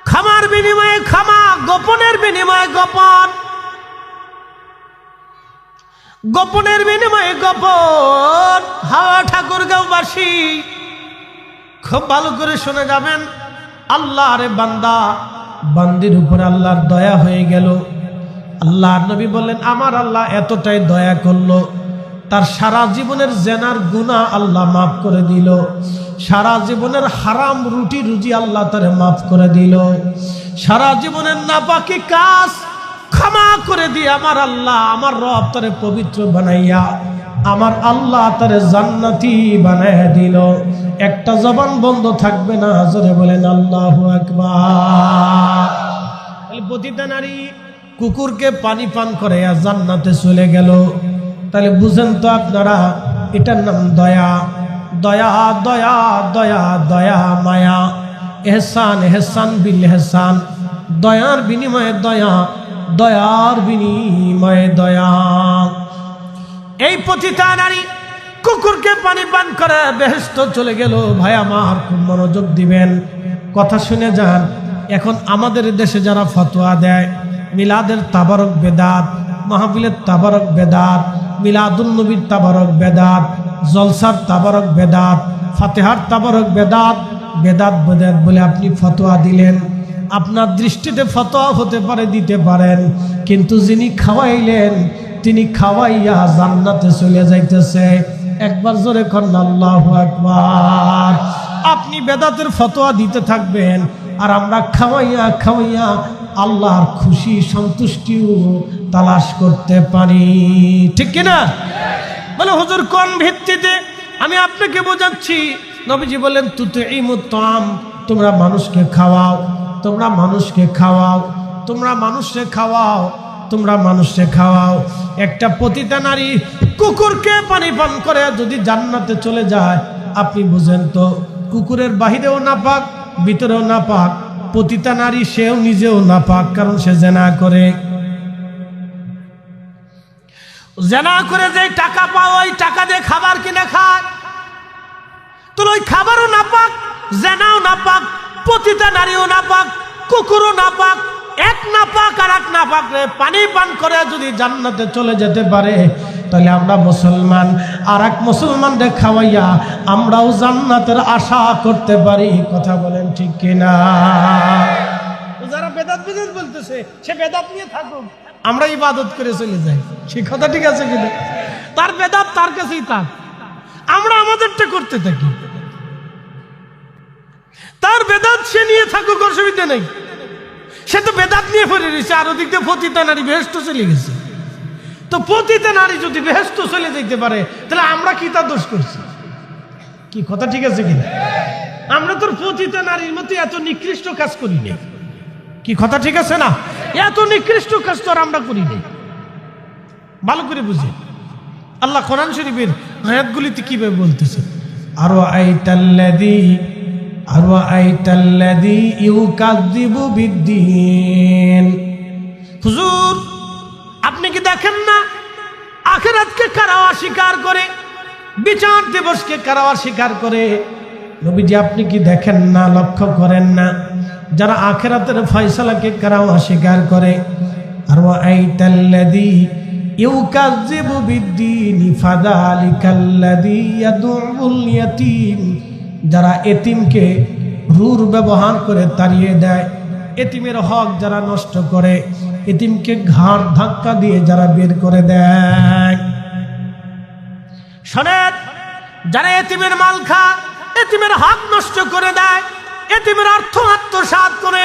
ক্ষমার বিনিময়ে ক্ষমা, গোপনের বিনিময়ে গোপন, গোপনের বিনিময়ে গোপন। হাওয়া ঠাকুরগাঁওবাসী খুব ভালো করে শুনে যাবেন, আল্লাহর বান্দা বান্দির উপরে আল্লাহর দয়া হয়ে গেল। আল্লাহর নবী বললেন, আমার আল্লাহ এতটাই দয়া করলো, তার সারা জীবনের জেনার গুনাহ আল্লাহ মাফ করে দিল, সারা জীবনের হারাম রুটি রুজি আল্লাহ তারে মাফ করে দিল, সারা জীবনের নাপাকি কাজ ক্ষমা করে দিয়ে আমার আল্লাহ, আমার রব তারে পবিত্র বানাইয়া আমার আল্লাহ তারে জান্নাতি বানাইয়া দিল। একটা জবান বন্ধ থাকবে না, জোরে বলেন আল্লাহু আকবার। পতিতা নারী কুকুরকে পানি পান করে জান্নাতে চলে গেল। তাহলে বুঝেন তো আপনারা, এটার নাম দয়া। দয়া দয়া দয়া দয়া, মায়া, এহসান এহসান বিল এহসান, দয়ার বিনিময়ে দয়া, দয়ার বিনিময়ে দয়া। এই পতিতা নারী কুকুরকে পানি পান করে বেহেশত চলে গেল। ভাই আমার, খুব মনোযোগ দিবেন। কথা শুনে যান। এখন আমাদের দেশে যারা ফতোয়া দেয় মিলাদের তাবারক বেদাত, মাহফিলের তাবারক বেদাত, মিলাদুন নবীর তাবারক বেদাত, জলসার তাবারক বেদাত, ফাতেহার তাবারক বেদাত, বেদাত বেদাত বলে আপনি ফতোয়া দিলেন। আপনার দৃষ্টিতে ফতোয়া হতে পারে, দিতে পারেন, কিন্তু যিনি খাওয়াইলেন তিনি খাওয়াইয়া জান্নাতে চলে যাইতেছে। একবার জোরে করেন আল্লাহু আকবার। আপনি বেদাতের ফতোয়া দিতে থাকবেন আর আমরা খাওয়াইয়া খাওয়াইয়া আল্লাহর খুশি সন্তুষ্টিও তালাশ করতে পারি, ঠিক কিনা? বলে হুজুর কোন ভিত্তিতে? আমি আপনাকে বোঝাচ্ছি। নবীজি বলেন তুতঈমুত তাআম, তোমরা মানুষকে খাওয়াও, তোমরা মানুষকে খাওয়াও, তোমরা মানুষকে খাওয়াও, তোমরা মানুষকে খাওয়াও। একটা পতিতা নারী কুকুরকে পানি পান করে যদি জান্নাতে চলে যায়, আপনি বুঝেন তো কুকুরের বাহিরেও নাপাক, ভিতরেও নাপাক। পতিতা নারী সেও নিজেও নাপাক, কারণ সে জেনা করে। জেনা করে যে টাকা পাও ওই টাকা দিয়ে খাবার কিনে খায়, তো ওই খাবারও নাপাক, জেনাও নাপাক, পতিতা নারীও নাপাক, কুকুরও নাপাক। এক নাপাক আর এক নাপাক রে পানি পান করে যদি জান্নাতে চলে যেতে পারে, তাহলে আমরা মুসলমান আর এক মুসলমানকে খাওয়াইয়া আমরাও জান্নাতের আশা করতে পারি। কথা বলেন ঠিক কিনা? যারা বেদাত বেদাত বলতেছে সে বেদাত নিয়ে থাকুক, আমরা ইবাদত করে চলে যাই, সে কথা ঠিক আছে কিনা? তার বেদাত তার কাছেই থাক, আমরা আমাদেরটা করতে থাকি। তার বেদাত সে নিয়ে থাকুক, অসুবিধা নেই। সে তো বেদাত নিয়ে ফিরে রয়েছে, আর ওদিক দিয়ে পতিতা নারী বেহেশতে চলে গেছে। তো পতিতা নারী যদি বেহেশতে চলে যেতে পারে, তাহলে আমরা কি তার দোষ করছি? কি কথা ঠিক আছে কিনা? আমরা তোর পতিতা নারীর মতো এত নিকৃষ্ট কাজ করি না। কি কথা ঠিক আছে না? এত নিকৃষ্ট কাজ তো আমরা করি না। ভালো করে বুঝি আল্লাহ কোরআন শরীফের আয়াতগুলিতে কিভাবে বলতেছে। আরো আইতাল্লাযী ইউকাযযিবু বিদ্দীন। হুজুর আপনি কি দেখেন না আখিরাতকে কারা অস্বীকার করে, বিচার দিবসকে কারা অস্বীকার করে? নবীজি আপনি কি দেখেন না, লক্ষ্য করেন না যারা আখিরাতের ফয়সালাকে কারা অস্বীকার করে? আরো আইতাল্লাযী ইউকাযযিবু বিদ্দীন ফাযালিকাল্লাযী ইয়াদউল ইয়াতীম। যারা এতিমকে রূঢ় ব্যবহার করে তাড়িয়ে দেয়, এতিমের হক যারা নষ্ট করে, এতিমকে ঘাড় ধাক্কা দিয়ে যারা বের করে দেয়। শোনেন, যারা এতিমের মাল খায়, এতিমের হক নষ্ট করে দেয়, এতিমের অর্থ আত্মসাৎ করে,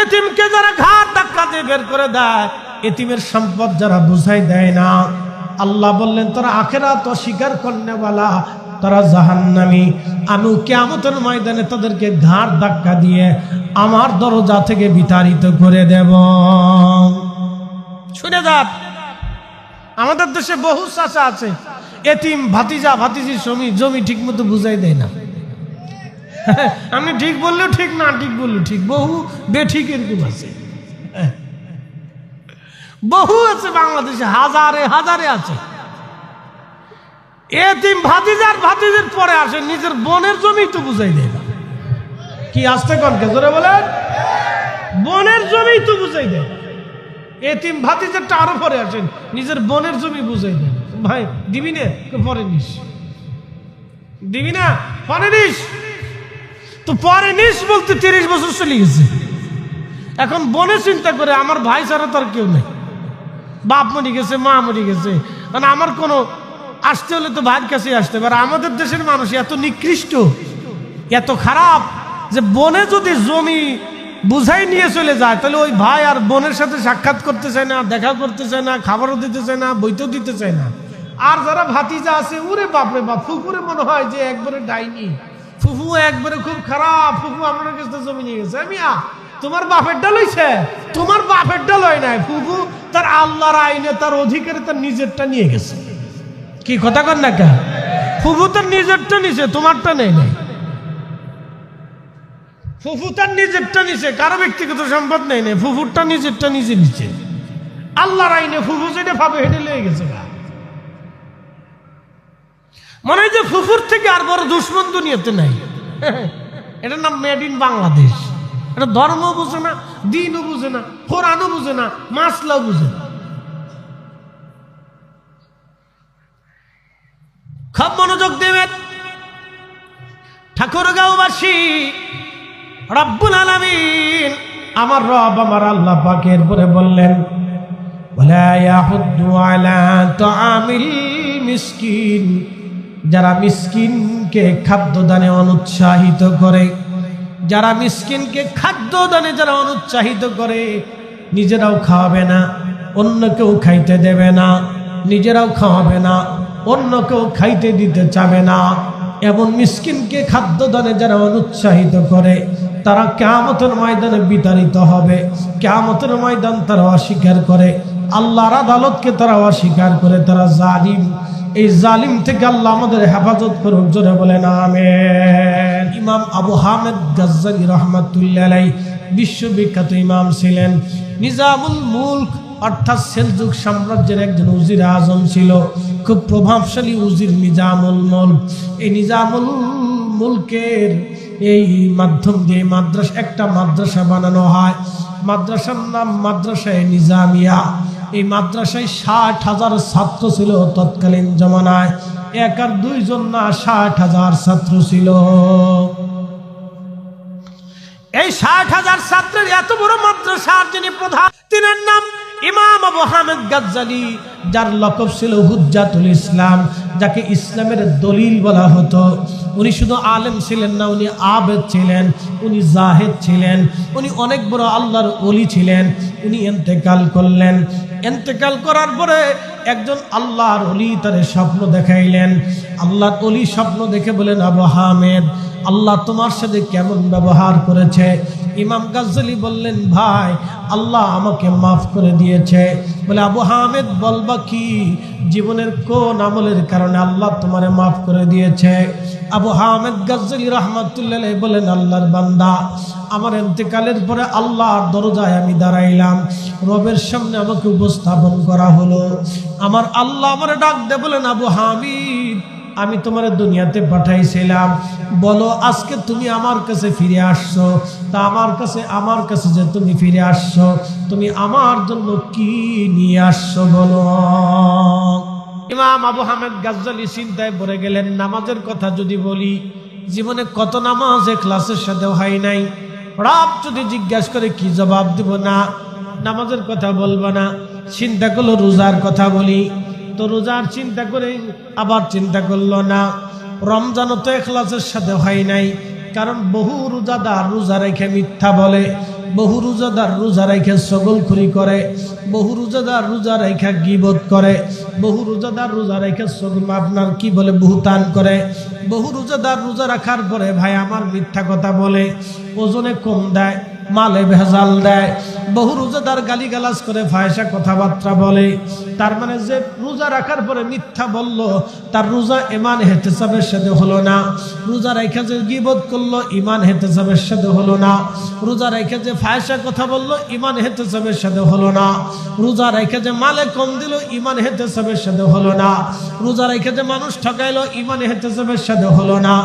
এতিমকে যারা ঘাড় ধাক্কা দিয়ে বের করে দেয়, এতিমের সম্পদ যারা বুঝাই দেয় না, আল্লাহ বললেন তারা আখিরাত অস্বীকার করনেওয়ালা, তারা জাহান্নামী। আমি কিয়ামতের ময়দানে তাদেরকে ঘাড় ধাক্কা দিয়ে আমার দরজা থেকে বিতাড়িত করে দেব। শুনে যান, আমাদের দেশে বহু চাচা আছে, এতিম ভাতিজা ভাতিজির জমি ঠিক মতো বুঝাই দেয় না। আমি ঠিক বললেও ঠিক, না ঠিক বললেও ঠিক, বহু বেঠিক এরকম আছে, বহু আছে বাংলাদেশে, হাজারে হাজারে আছে। এতিম ভাতিজার ভাতিজির পরে আসে, নিজের বোনের জমি তো বুঝাই দেয় না। কি আসতে কনকে জোরে বলেন? বোনের জমি তো বুঝাই দেয়। এতিম ভাতিজারটা আরো পরে আসেন, নিজের বোনের জমি বুঝাই দেয়। ভাই দিবি না, পরে নিস, দিবি না পরে নিস। তো পরে নিস বলতে 30 বছর চলে গেছে। এখন বোনে চিন্তা করে আমার ভাই ছাড়া তার কেউ নেই, বাপ মরে গেছে, মা মরে গেছে, মানে আমার কোনো আসতে হলে তো ভাইয়ের কাছে আসতে পারে। আমাদের দেশের মানুষ এত নিকৃষ্ট, এত খারাপ যে বোনে যদি জমি বুঝাই নিয়ে চলে যায়, তাহলে ওই ভাই আর বোনের সাথে সাক্ষাৎ করতে চায় না, দেখা করতে চায় না, খাবারও দিতে চায় না, বইতেও দিতে চায় না। আর যারা ভাতিজা আছে, ওরে বাপরে বাপ, ফুফুরে মনে হয় যে একবারে ডাইনি, ফুফু একবারে খুব খারাপ, ফুফু আমার কাছে জমি নিয়ে গেছে। তোমার বাপেরটা লইছে, তোমার বাপেরটা লয় নাই, ফুফু তার আল্লাহর আইনে তার অধিকারে তার নিজেরটা নিয়ে গেছে। কি কথা কন না কে? ফুফু তার নিজেরটা নিছে, তোমারটা নেই নাই। ফুফু তার নিজেরটা নিছে, কারো ব্যক্তিগত সম্পদ নেই নাই, ফুফুরটা নিজেরটা নিজে নিচ্ছে। আল্লাহর আইনে ফুফু যেটা ভাবে হেঁটে লেগে গেছে। মনে হয় যে ফুফুর থেকে আর বড় দুশ্মন দুনিয়াতে নাই। এটার নাম মেড ইন বাংলাদেশ। এটা ধর্ম বুঝে না, দিনও বুঝে না, কোরআনও বুঝে না, মাসলাও বুঝে না। খুব মনোযোগ দেবেন। ঠাকুরগাঁওবাসী, রব্বুল আলামিন আমার রব আমার আল্লাহ পাকের পরে বললেন, ওয়ালা ইয়াহুদ্দু আলা তাআমিল মিসকিন, যারা মিসকিনকে খাদ্য দানে অনুৎসাহিত করে, যারা মিসকিনকে খাদ্য দানে যারা অনুৎসাহিত করে, নিজেরাও খাওয়াবে না, অন্যকেও খাইতে দেবে না, নিজেরাও খাওয়াবে না, অন্যকেও খাইতে দিতে চাবে না, এমন মিসকিনকে খাদ্য দানে যারা অনুৎসাহিত করে, তারা কিয়ামতের ময়দানে বিতাড়িত হবে। কিয়ামতের ময়দান তারা অস্বীকার করে, আল্লাহর আদালতকে তারা অস্বীকার করে, তারা জালিম। এই জালিম থেকে আল্লাহ আমাদের হেফাজত করুক, জোরে বলেন আমিন। ইমাম আবু হামেদ গাজ্জালি রহমাতুল্লাহ আলাইহি বিশ্ববিখ্যাত ইমাম ছিলেন। নিজামুল মুলক অর্থাৎ সেলজুক সাম্রাজ্যের একজন উজির আজম ছিল, খুব প্রভাবশালী উজির নিজামুল মুলক। এই নিজামুল মুলকের এই মাধ্যম দিয়ে একটা মাদ্রাসা বানানো হয়। মাদ্রাসার নাম মাদ্রাসায়ে নিজামিয়া। এই মাদ্রাসায় 60,000 ছাত্র ছিল তৎকালীন জমানায়। এক আর দুইজন না, 60,000 ছাত্র ছিল। এই 60,000 ছাত্রের এত বড় মাদ্রাসার যিনি প্রধান, তিনার নাম ইমাম আবু হামেদ গাজ্জালি, যার লকব ছিল হুজ্জাতুল ইসলাম, যাকে ইসলামের দলিল বলা হতো। উনি শুধু আলেম ছিলেন না, উনি আবেদ ছিলেন, উনি জাহেদ ছিলেন, উনি অনেক বড় আল্লাহর ওলি ছিলেন। উনি ইন্তেকাল করলেন। ইন্তেকাল করার পরে একজন আল্লাহর ওলি তার স্বপ্ন দেখাইলেন। আল্লাহর ওলি স্বপ্ন দেখে বলেন, আবু হামেদ, আল্লাহ তোমার সাথে কেমন ব্যবহার করেছে? ইমাম গাজ্জালি বললেন, ভাই, আল্লাহ আমাকে মাফ করে দিয়েছে। বলে, আবু হামেদ বলবা কি, জীবনের কোন আমলের কারণে আল্লাহ তোমারে মাফ করে দিয়েছে? আবু হামেদ গাজ্জালি রহমাতুল্লাহ আলাইহি বলেন, আল্লাহর বান্দা, আমার ইন্তেকালের পরে আল্লাহর দরজায় আমি দাঁড়াইলাম, রবের সামনে আমাকে উপস্থাপন করা হলো। আমার আল্লাহ আমারে ডাক দিয়ে বলেন, আবু হামিদ, আমি তোমার দুনিয়াতে পাঠাইছিলাম, বলো আজকে তুমি আমার কাছে ফিরে আসছো, তা আমার কাছে যে তুমি ফিরে আসছো, তুমি আমার জন্য কি নিয়ে আসছো বলো। ইমাম আবু হামেদ গাজ্জালি চিন্তায় পড়ে গেলেন, নামাজের কথা যদি বলি, জীবনে কত নামাজ ইখলাসের সাথে হয় নাই। রব যদি জিজ্ঞাসা করে কি জবাব দিব? না, নামাজের কথা বলবো না। চিন্তা করলো রোজার কথা বলি, তো রোজার চিন্তা করে আবার চিন্তা করলো না, রমজানও তো ইখলাসের সাথে হয় নাই। কারণ বহু রোজাদার রোজা রেখে মিথ্যা বলে, বহু রোজাদার রোজা রেখে চগলখুরি করে, বহু রোজাদার রোজা রেখে গীবত করে, বহু রোজাদার রোজা রেখে আপনার কি বলে বুহতান করে, বহু রোজাদার রোজা রাখার পরে ভাই আমার মিথ্যা কথা বলে, ওজনে কম দেয়, মালে ভেজাল দেয়, বহু রোজাদার গালিগালাজ করে, ফায়সা কথাবার্তা বলে। তার মানে যে রোজা রাখার পরে মিথ্যা বলল, তার রোজা ঈমান ইহতিসাবের সাথে হলো না। রোজা রেখে যে গীবত করলো, ঈমান ইহতিসাবের সাথে হলো না। রোজা রেখে যে ফায়সা কথা বললো, ঈমান ইহতিসাবের সাথে হলো না। রোজা রেখে যে মালে কম দিল, ঈমান ইহতিসাবের সাথে হলো না। রোজা রেখে যে মানুষ ঠকাইলো, ঈমান ইহতিসাবের সাথে হলো না।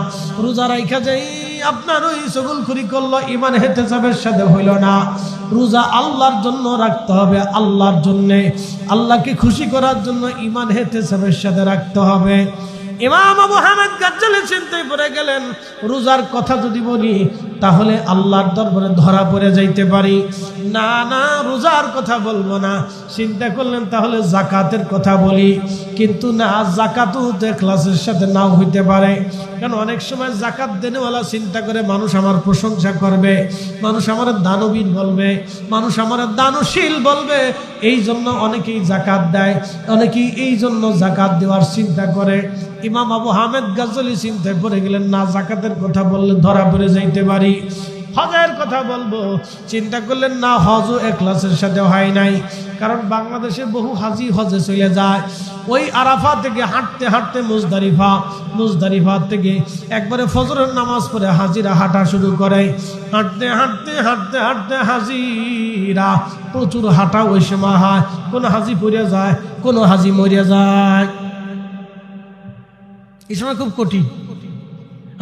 রোজা রেখে যে আপনার ওই চগলখুরি করলো, ঈমান ইহতিসাবের সাথে হইল না। রোজা আল্লাহর জন্য রাখতে হবে, আল্লাহর জন্য, আল্লাহকে খুশি করার জন্য ঈমান ইহতিসাবের সাথে রাখতে হবে। ইমাম আবু হামেদ গাজ্জালি চিন্তায় পড়ে গেলেন, রোজার কথা যদি বলি তাহলে আল্লাহর দরবারে ধরা পড়ে যাইতে পারি। না না, রোজার কথা বলবো না। চিন্তা করলেন তাহলে যাকাতের কথা বলি, কিন্তু না, যাকাতও তো ইখলাসের সাথে নাও হইতে পারে। কারণ অনেক সময় যাকাত দেনেওয়ালা চিন্তা করে মানুষ আমার প্রশংসা করবে, মানুষ আমার দানবীর বলবে, মানুষ আমার দানশীল বলবে, এই জন্য অনেকেই যাকাত দেয়, অনেকেই এই জন্য যাকাত দেওয়ার চিন্তা করে। ইমাম আবু হামেদ গাজ্জালি চিন্তায় পড়ে গেলেন, না, যাকাতের কথা বললে ধরা পড়ে যাইতে পারি। হজের কথা বলবো, চিন্তা করলেন, না, হজও ইখলাসের সাথে হয় নাই। কারণ বাংলাদেশে বহু হাজি হজে চলে যায়, ওই আরাফা থেকে হাঁটতে হাঁটতে মুজদালিফা থেকে একবারে ফজরের নামাজ পড়ে হাজিরা হাঁটা শুরু করে। হাঁটতে হাঁটতে হাঁটতে হাঁটতে হাজিরা প্রচুর হাঁটা ওই সময় হয়। কোনো হাজি পড়ে যায়, কোনো হাজি মরে যায়। এই সময় খুব কঠিন।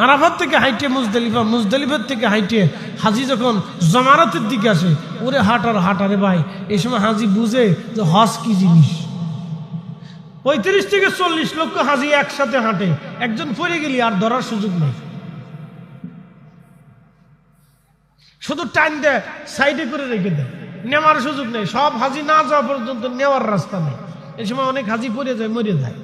আরাফাত থেকে হাইটে মুজদালিফা, মুজদালিফার থেকে হাইটে হাজি যখন জমারাতের দিকে আসে, ওরে হাঁটারে ভাই। এই সময় হাজি বুঝে যে হজ কি জিনিস। 35 থেকে 40 লক্ষ হাজি একসাথে হাঁটে, একজন পড়ে গেলি আর ধরার সুযোগ নেই, শুধু টাইম দেয়, সাইডে করে রেখে দেয়, নেওয়ার সুযোগ নেই। সব হাজি না যাওয়া পর্যন্ত নেওয়ার রাস্তা নেই। এই সময় অনেক হাজি পড়ে যায়, মরে যায়।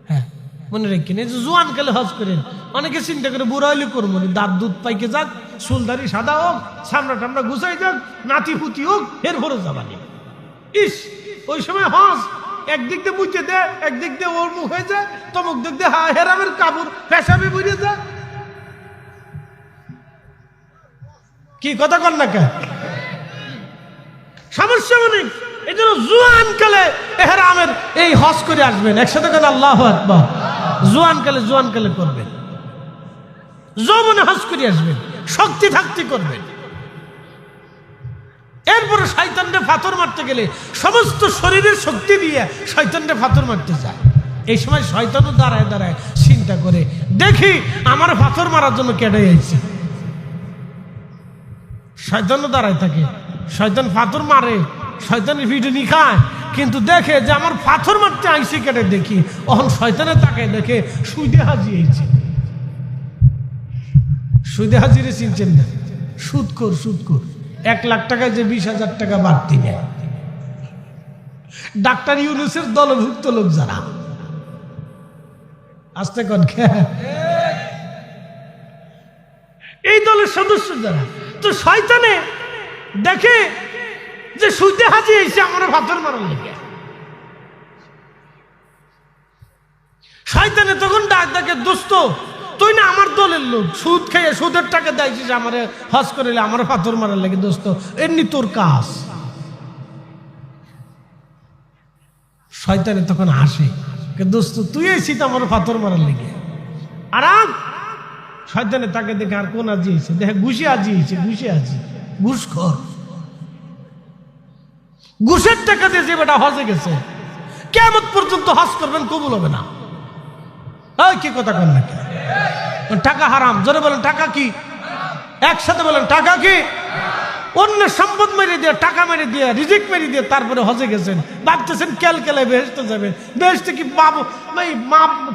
হ্যাঁ, মনে রাখেন, এই যে জোয়ান কালে হজ করেন, অনেকে চিন্তা করে বুড়া হইলে করবো, দাঁত দুধ পাইকে যাক, চুলদারি সাদা হোক, সামনা টামনা গুছাই যাক, নাতি ফুতি হোক, এরপরে যাবানি। ইস, ওই সময় হজ একদিক দিয়ে বুঝতে দেয়, একদিক দিয়ে ওর মুখ হয়ে যায়, তমুক দিক দিয়ে হেরামের কাপড় পেশাবে বুঝে যায়। কি কথা কর না কে? সমস্যা অনেক। এই জন্য জোয়ান কালে এহরামের এই হজ করে আসবেন, একসাথে করে আল্লাহু আকবার। জোয়ান কালে করবেন, যৌবনে হজ করে আসবেন, শক্তি থাকতে করবেন। এরপরে শয়তানকে পাথর মারতে গেলে সমস্ত শরীরের শক্তি দিয়ে শয়তানকে পাথর মারতে যায়। এই সময় শয়তানও দাঁড়ায় দাঁড়ায় চিন্তা করে, দেখি আমার পাথর মারার জন্য কেটে যাচ্ছে। শয়তানও দাঁড়ায় থাকে, শয়তান পাথর মারে, শয়তানের ভিডিও খায়, কিন্তু দেখে যে আমার পাথর মারতে আইসি কেটে। দেখি তখন শয়তানের তাকায়, দেখে সুদে হাজি হয়েছে। সুদে হাজিরে চিনছেন না? সুদখোর 1 লাখ টাকায় যে 20,000 টাকা বাড়তি নেয়। ডাক্তার ইউনূসের দলভুক্ত লোক যারা, আস্তে কোন এই দলের সদস্য যারা, তো শয়তানে দেখে যে সুদে হাজি হয়েছে আমার পাথর মারার লেগে। শয়তানে তখন ডাক ডাকে, দোস্ত তুই না আমার দলের লোক, সুদ খেয়ে সুদের টাকা দিয়েছিস আমার হজ করে, আমার পাথর মারার লেগে। দোস্ত এমনি তোর কাজ। শয়তানে তখন হাসে, দোস্ত তুই এসেছিস আমার পাথর মারার লেগে। আরাম শয়তানে তাকে দেখে, আর কোন আজি হয়েছে? দেখে ঘুষে আজি হয়েছে, ঘুষে আজি, ঘুষখোর। ঘুষের টাকা দিয়ে যে বেটা হজে গেছে, কিয়ামত পর্যন্ত হজ করবেন, কবুল হবে না। কি কথা কন নাকি? টাকা হারাম। জোরে বলেন টাকা কি? একসাথে বলেন টাকা কি? অন্য সম্পদ মেরে দিয়ে, টাকা মেরে দিয়ে, রিজিক মেরে দিয়ে তারপরে হজে গেছেন, ভাবতেছেন কেলকেলায় বেহেশতে যাবেন। বেহেশতে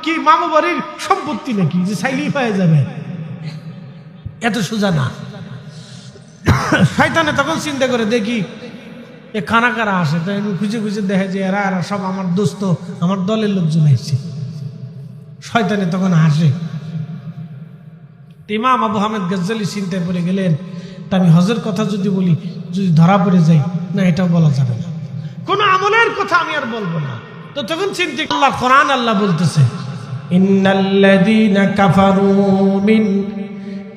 কি মামু বাড়ির সম্পত্তি নাকি যে চাইলেই পাওয়া যাবে? এত সোজা না। শয়তানে তখন চিন্তা করে, দেখি এ কারা কারা আসে, তাই খুঁজে খুঁজে দেখে যে এরা সব আমার দোস্ত, আমার দলের লোকজন আসছে। শয়তানে তখন হাসে। ইমাম আবু হামেদ গজ্জালি চিন্তায় পড়ে গেলেন, তা আমি হজের কথা যদি বলি, যদি ধরা পড়ে যাই, না এটাও বলা যাবে না, কোন আমলের কথা আমি আর বলবো না। তো তখন চিন্তা, আল্লাহ কোরআন আল্লাহ বলতেছে, ইন্নাল্লাযীনা কাফারু মিন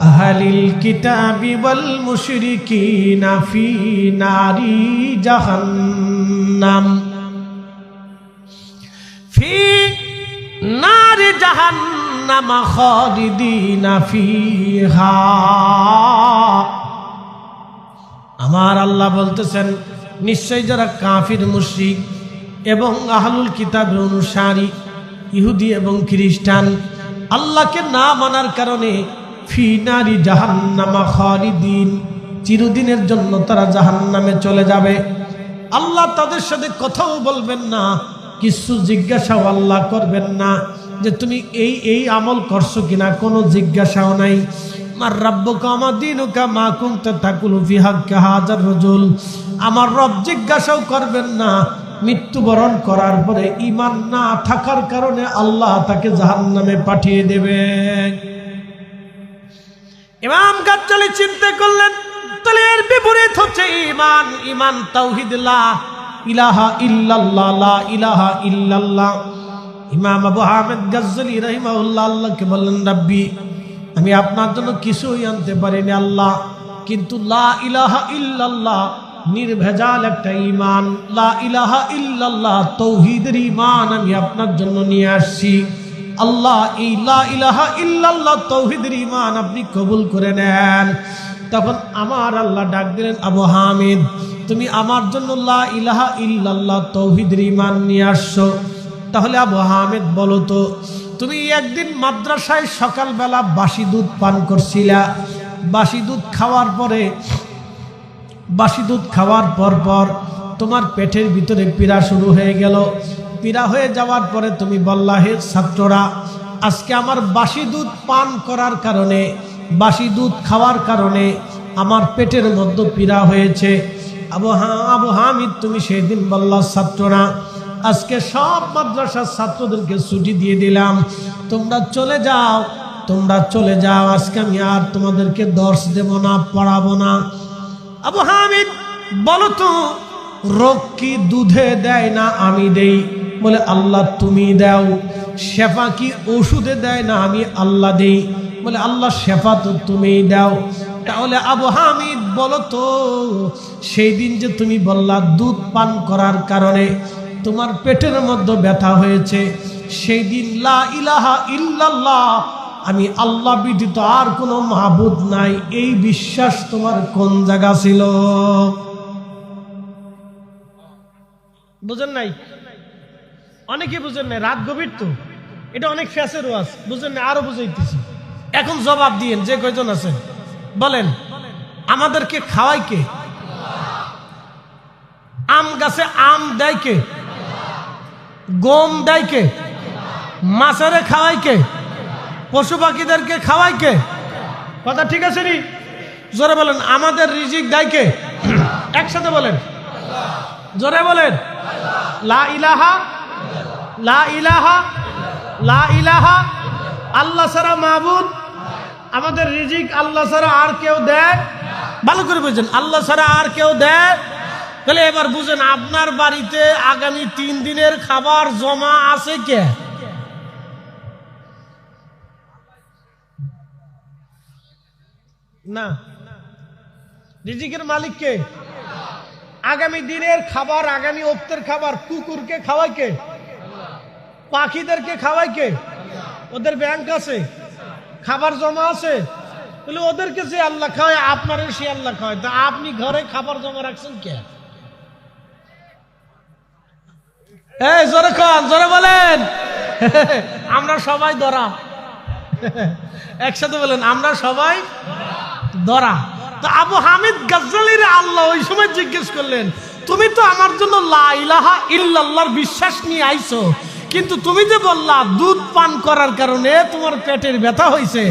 আহলিল কিতাবি ওয়াল মুশরিকিনা ফি নারি জাহান্নাম, ফি নারি জাহান্নাম খালিদিনা ফিহা। আমার আল্লাহ বলতেছেন, নিশ্চয় যারা কাফির মুশরিক এবং আহলুল কিতাবের অনুসারী, ইহুদি এবং খ্রিস্টান, আল্লাহকে না মানার কারণে ফি নারি জাহান্নাম খালিদিন, চিরদিনের জন্য তারা জাহান্নামে চলে যাবে। আল্লাহ তাদের সাথে কথাও বলবেন না, কিছু জিজ্ঞাসাও আল্লাহ করবেন না যে তুমি এই আমল করছো কিনা, কোনো জিজ্ঞাসাও নাই। মার রাব্বুকা মা দীনুকা মা কুনতা তাকুলু ফি হাক্কি হাযার রাজুল, আমার রব জিজ্ঞাসাও করবেন না। মৃত্যুবরণ করার পরে ঈমান না থাকার কারণে আল্লাহ তাকে জাহান্নামে পাঠিয়ে দেবে। ইমাম গাজ্জালি চিন্তা করলেন, তাহলে এর বিপরীত হচ্ছে ঈমান। ঈমান তাওহীদ, লা ইলাহা ইল্লাল্লাহ, লা ইলাহা ইল্লাল্লাহ। ইমাম আবু হামেদ গাজ্জালি রাহিমাহুল্লাহ আল্লাহকে বললেন, রাব্বি আমি আপনার জন্য কিছুই আনতে পারিনি আল্লাহ, কিন্তু লা ইলাহা ইল্লাল্লাহ নির্ভেজাল একটা ঈমান, লা ইলাহা ইল্লাল্লাহ তাওহীদের ঈমান আমি আপনার জন্য নিয়ে আসছি। আল্লাহ এই লা ইলাহা ইল্লাল্লাহ তাওহীদের ঈমান আপনি কবুল করে নেন। তখন আমার আল্লাহ ডাক দিলেন, আবু হামিদ তুমি আমার জন্য লা ইলাহা ইল্লাল্লাহ তাওহীদের ঈমান নিয়ে আসছো। তাহলে আবু হামিদ বলো তো, তুমি একদিন মাদ্রাসায় সকালবেলা বাসি দুধ পান করছিলা, বাসি দুধ খাওয়ার পর তোমার পেটের ভিতরে পীড়া শুরু হয়ে গেল। পীড়া হয়ে যাওয়ার পরে তুমি বললা, হে ছাত্ররা, আজকে আমার বাসি দুধ পান করার কারণে, বাসি দুধ খাওয়ার কারণে আমার পেটের মধ্যে পীড়া হয়েছে। আবু হামিদ তুমি সেই দিন বললা, ছাত্ররা, আজকে সব মাদ্রাসার ছাত্রদেরকে ছুটি দিয়ে দিলাম, তোমরা চলে যাও, আজকে আমি আর তোমাদেরকে দর্শ দেব না, পড়াবো না। আবু হামিদ বলো তো, রোগ কি দুধে দেয় না আমি দেই? বলে, আল্লাহ তুমি দাও। শেফা কি ওষুধে দেয় না আমি আল্লাহ দেই? বলে, আল্লাহ শেফা তো তুমি দাও। তাহলে আবু হামিদ বলো তো, সেই দিন যে তুমি বললা দুধ পান করার কারণে তোমার পেটের মধ্যে ব্যথা হয়েছে, সেই দিন লা ইলাহা ইল্লাল্লাহ, আমি আল্লাহ ব্যতীত আর কোনো মাবুদ নাই, এই বিশ্বাস তোমার কোন জায়গা ছিল? বুঝেন নাই? অনেকে বুঝেন নাই, রাত গভীর তো, এটা অনেক ফ্যাসের ওয়াজ, বুঝেন না? আরো বুঝাইতেছি। এখন জবাব দিয়েন যে কয়জন আছেন, বলেন আমাদেরকে খাওয়াই কে? আম গাছে আম দেয় কে? গম দেয় কে? মাছেরে খাওয়াই কে? পশু পাখিদেরকে খাওয়াই কে? কথা ঠিক আছে নি? জোরে বলেন, আমাদের রিজিক দেয় কে? একসাথে বলেন, জোরে বলেন, লা ইলাহা লা ইলাহা লা ইলাহা, আল্লাহ ছাড়া মাবুদ, আমাদের রিজিক আল্লাহ ছাড়া আর কেউ দেয়? ভালো করে বুঝেন, আল্লাহ ছাড়া আর কেউ দেয়? তাহলে এবার বুঝেন, আপনার বাড়িতে আগামী 3 দিনের খাবার জমা আছে কে? না, রিজিকের মালিক কে? আগামী দিনের খাবার, আগামী ওক্তের খাবার কুকুরকে খাওয়ায় কে? পাখিদেরকে খাওয়ায় কে? ওদের ব্যাংক আছে, খাবার জমা আছে, তাহলে ওদেরকে যে আল্লাহ খাওয়ায়, আপনারও সে আল্লাহ খাওয়ায়, তা আপনি ঘরে খাবার জমা রাখছেন কে? এই জোরে খান, জোরে বলেন। আমরা সবাই ধরা, একসাথে বলেন, আমরা সবাই ধরা। তো আবু হামিদ গাজ্জালির আল্লাহ ওই সময় জিজ্ঞেস করলেন, তুমি তো আমার জন্য লা ইলাহা ইল্লাল্লাহর বিশ্বাস নিয়ে আইছো, কিন্তু তুমি যে বললা দুধ পান করার কারণে তোমার পেটের ব্যথা হয়েছে,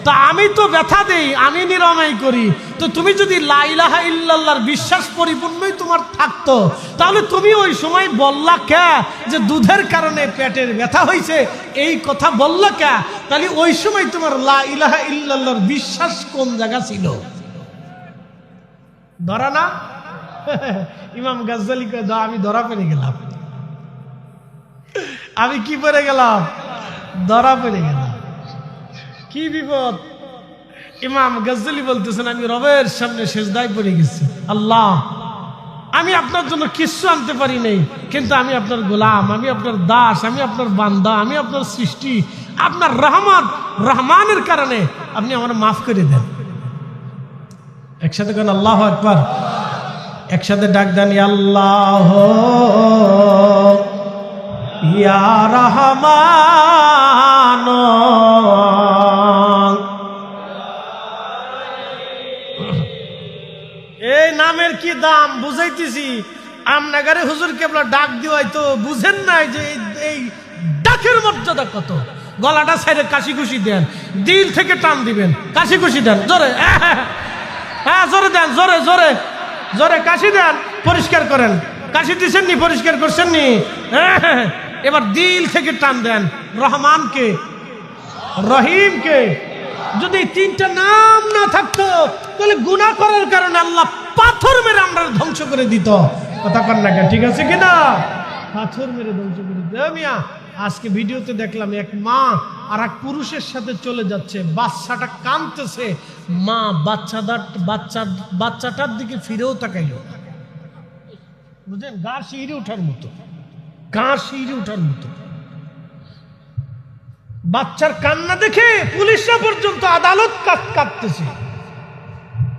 তা আমি তো ব্যথা দেই, আমি নিরাময় করি, তো তুমি যদি লা ইলাহা ইল্লাল্লাহর বিশ্বাস পরিপূর্ণই তোমার থাকতো, তাহলে তুমি ওই সময় বললা কে যে দুধের কারণে পেটের ব্যথা হয়েছে? এই কথা বললা কে? তাহলে ওই সময় তোমার লা ইলাহা ইল্লাল্লাহর বিশ্বাস কোন জায়গা ছিল? ধরা না? ইমাম গাজ্জালি কয়, আমি ধরা পড়ে গেলাম। আমি কি পড়ে গেলাম? ধরা পড়ে গেলাম। কি বিপদ! ইমাম গাজ্জালি বলতেছেন, আমি রবের সামনে সিজদায় পড়ে গেছি। আল্লাহ, আমি আপনার জন্য কিচ্ছু আনতে পারি নাই, কিন্তু আমি আপনার গোলাম, আমি আপনার দাস, আমি আপনার বান্দা, আমি আপনার সৃষ্টি, আপনার রহমানের কারণে আপনি আমার মাফ করে দেন। একসাথে কেন আল্লাহু আকবার, একসাথে ডাক দেন, আল্লাহ ইয়া রহমান। এই নামের কি দাম বুঝাইতেছি। আমনাগারে হুজুর কেবলা ডাক দিওয়াই তো বুঝেন নাই যে এই ডাকের মর্যাদা কত। গলাটা সাইডে কাশি খুশি দেন, দিল থেকে টান দিবেন, কাশি খুশি দেন, জোরে, হ্যাঁ জোরে দেন, জোরে জোরে জোরে কাশি দেন, পরিষ্কার করেন। কাশি দিচ্ছেন নি? পরিষ্কার করছেন নি? এবার দিল থেকে টান দেন। রহমানকে, রহিমকে। যদি 3টা নাম না থাকতো, তাহলে গুনাহ করার কারণে আল্লাহ পাথর মেরে আমরা ধ্বংস করে দিত। কথা কন না, ঠিক আছে কিনা? পাথর মেরে ধ্বংস করে দিত। মিয়া, আজকে ভিডিওতে দেখলাম এক মা আর এক পুরুষের সাথে চলে যাচ্ছে, বাচ্চাটা কাঁদতেছে, মা বাচ্চাটার দিকে ফিরেও তাকাইল। বুঝলেন? গা শিহরে ওঠার মতো, গা শিহরে ওঠার মতো। বাচ্চার কান্না দেখে পুলিশরা পর্যন্ত আদালত কাঁদতেছে।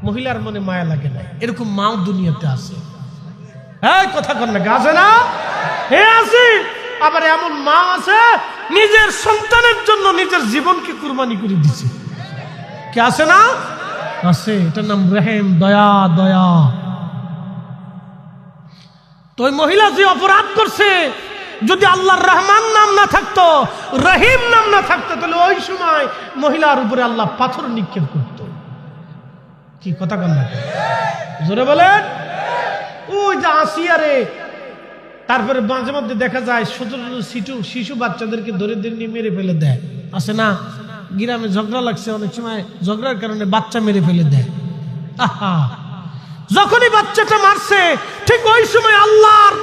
মহিলার মনে মায়া লাগে না। এরকম মাও দুনিয়াতে আছে। হ্যাঁ, কথা কন না, আছে না? হ্যাঁ আছে। আবার এমন মা আছে নিজের সন্তানের জন্য নিজের জীবনকে কুরবানি করে দিছে। কি আছে না? আছে। এটার নাম রহিম, দয়া। দয়া। তো ওই মহিলা যে অপরাধ করছে, যদি আল্লাহর রহমান নাম না থাকতো, রহিম নাম না থাকতো, তাহলে ওই সময় মহিলার উপরে আল্লাহ পাথর নিক্ষেপ করত। কি কথা কন না? জোরে বলেন। ওই যে আসিয়ারে, তারপরে মাঝে মধ্যে দেখা যায় শিশু বাচ্চাদেরকে ধরে নিয়ে মেরে ফেলে দেয়, আছে না? গ্রামে ঝগড়া লাগছে, অনেক সময় ঝগড়ার কারণে বাচ্চা মেরে ফেলে দেয়। আহা, যখনই বাচ্চাটা মারছে, ঠিক ওই সময় আল্লাহর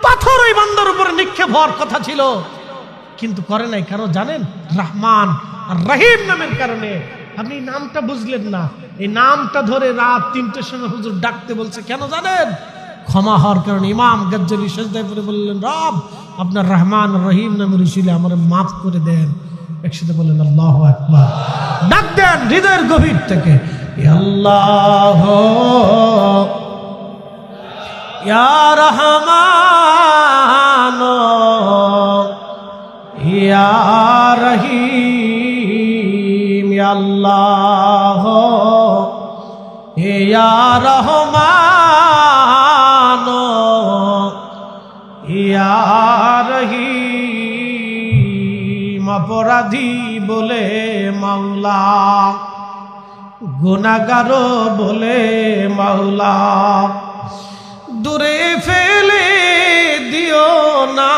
পাথর ওই বান্দার উপরে নিক্ষেপ হওয়ার কথা ছিল, কিন্তু করে নাই। কেন জানেন? রহমান আর রহিম নামের কারণে। আপনি নামটা বুঝলেন না, এই নামটা ধরে রাত 3টের সময় হুজুর ডাকতে বলছে, কেন জানেন? ক্ষমা হওয়ার কারণে। ইমাম গজ্জালি সেজদায় পড়ে বললেন, রব, আপনার রহমান রহিম নামের উসিলায় আমার মাফ করে দেন। একসাথে বলেন আল্লাহু আকবার। ডাক দেন হৃদয়ের গভীর থেকে, আল্লাহ ইয়া রহমান ইয়া রহিম, ইয়া আল্লাহ ইয়া রহমান ইয়া রহিম। অপরাধী বলে মাওলা, গুনাহগার বলে মাওলা, দূরে ফেলে দিও না,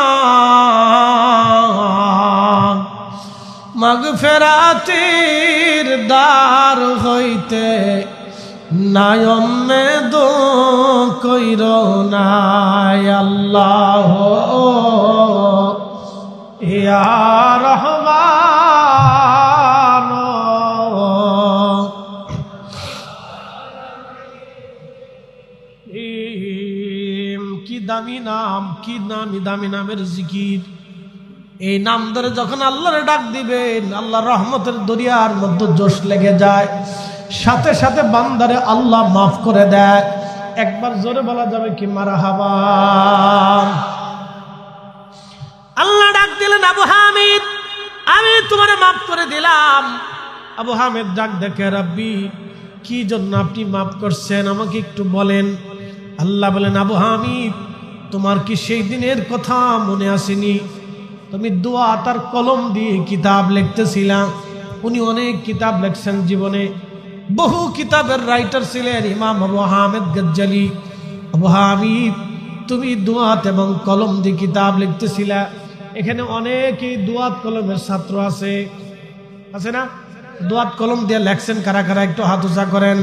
মাগফিরাতের দ্বার হইতে নায়মে দো কইর না। আল্লাহ ইয়া রহমান, কি দামি নাম, কি দামি নামের জিকির। এই নাম ধরে যখন আল্লাহরে ডাক দিবেন, আল্লাহ রহমতের দরিয়ার মধ্যে জোশ লেগে যায়, সাথে সাথে বান্দারে আল্লাহ মাফ করে দেয়। একবার জোরে বলা যাবে কি মারহাবা? আল্লাহ ডাক দিলেন, আবু হামিদ, আমি তোমারে মাফ করে দিলাম। আবু হামিদ ডাক দেখে, রাব্বি, কি জন্য আপনি মাফ করছেন আমাকে একটু বলেন। আল্লাহ বলেন, আবু হামিদ, তোমার কি সেই দিনের কথা মনে আসেনি? তুমি দোয়া তার কলম দিয়ে কিতাব লিখতেছিলাম। উনি অনেক কিতাব লিখছেন জীবনে, বহু কিতাবের রাইটার ছিলেন ইমাম আবু হামিদ গজ্জালি। আবু হামিদ, তুমি দোয়াত এবং কলম দিয়ে কিতাব লিখতেছিলা। এখানে অনেকেই দোয়াত কলমের ছাত্র আছে, আছে না? দোয়াত কলম দিয়ে লেখছেন কারা কারা? একটু হাত উঁচা করেন।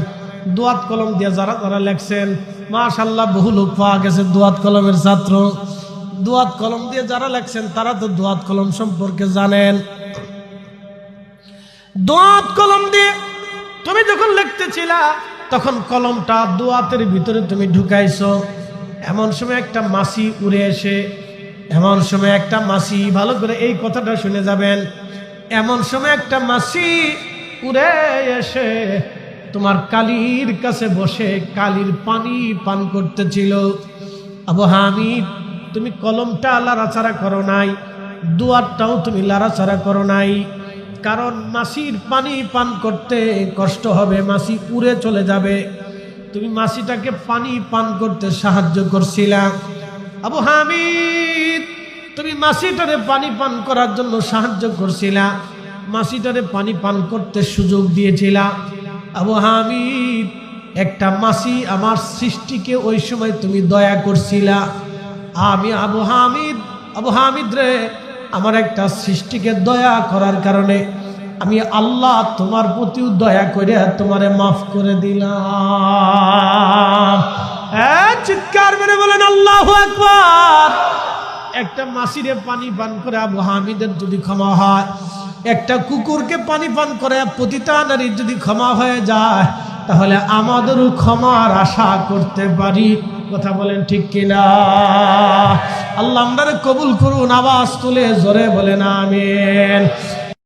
দোয়াত কলম দিয়ে যারা যারা লেখছেন, মাশাআল্লাহ, বহু লোক পাওয়া গেছে দোয়াত কলমের ছাত্র। দোয়াত কলম দিয়ে যারা লেখছেন তারা তো দোয়াত কলম সম্পর্কে জানেন। দোয়াত কলম দিয়ে তুমি যখন লিখতেছিলা, তখন কলমটা দোয়াতের ভিতরে তুমি ঢুকাইছো। এমন সময় একটা মাছি উড়ে এসে, এমন সময় একটা মাছি, ভালো করে এই কথাটা শুনে যাবেন, এমন সময় একটা মাছি উড়ে এসে তোমার কালির কাছে বসে কালির পানি পান করতেছিল। আবু হামিদ, তুমি কলমটা লাড়াচাড়া করো নাই, দোয়াতটাও তুমি লাড়াচাড়া করো নাই, কারণ মাছির পানি পান করতে কষ্ট হবে, মাছি উড়ে চলে যাবে। তুমি মাছিটাকে পানি পান করতে সাহায্য করছিলা। আবু হামিদ, তুমি মাছিটারে পানি পান করার জন্য সাহায্য করছিলা, মাছিটারে পানি পান করতে সুযোগ দিয়েছিলা। আবু হামিদ, একটা মাছি আমার সৃষ্টিকে ওই সময় তুমি দয়া করছিলা। আমি আবু হামিদ রে, আমার একটা সৃষ্টিকে দয়া করার কারণে আমি আল্লাহ তোমার প্রতিও দয়া করে তোমারে মাফ করে দিলাম। চিৎকার মেরে বলেন আল্লাহু আকবার। একটা মাছিরে পানি পান করে আবু হামিদের যদি ক্ষমা হয়, একটা কুকুরকে পানি পান করে প্রতিটা নারীর যদি ক্ষমা হয়ে যায়, তাহলে আমাদেরও ক্ষমার আশা করতে পারি। কথা বলেন ঠিক কিনা? আল্লাহ আমাদের কবুল করুন। আওয়াজ তুলে জোরে বলেন আমিন।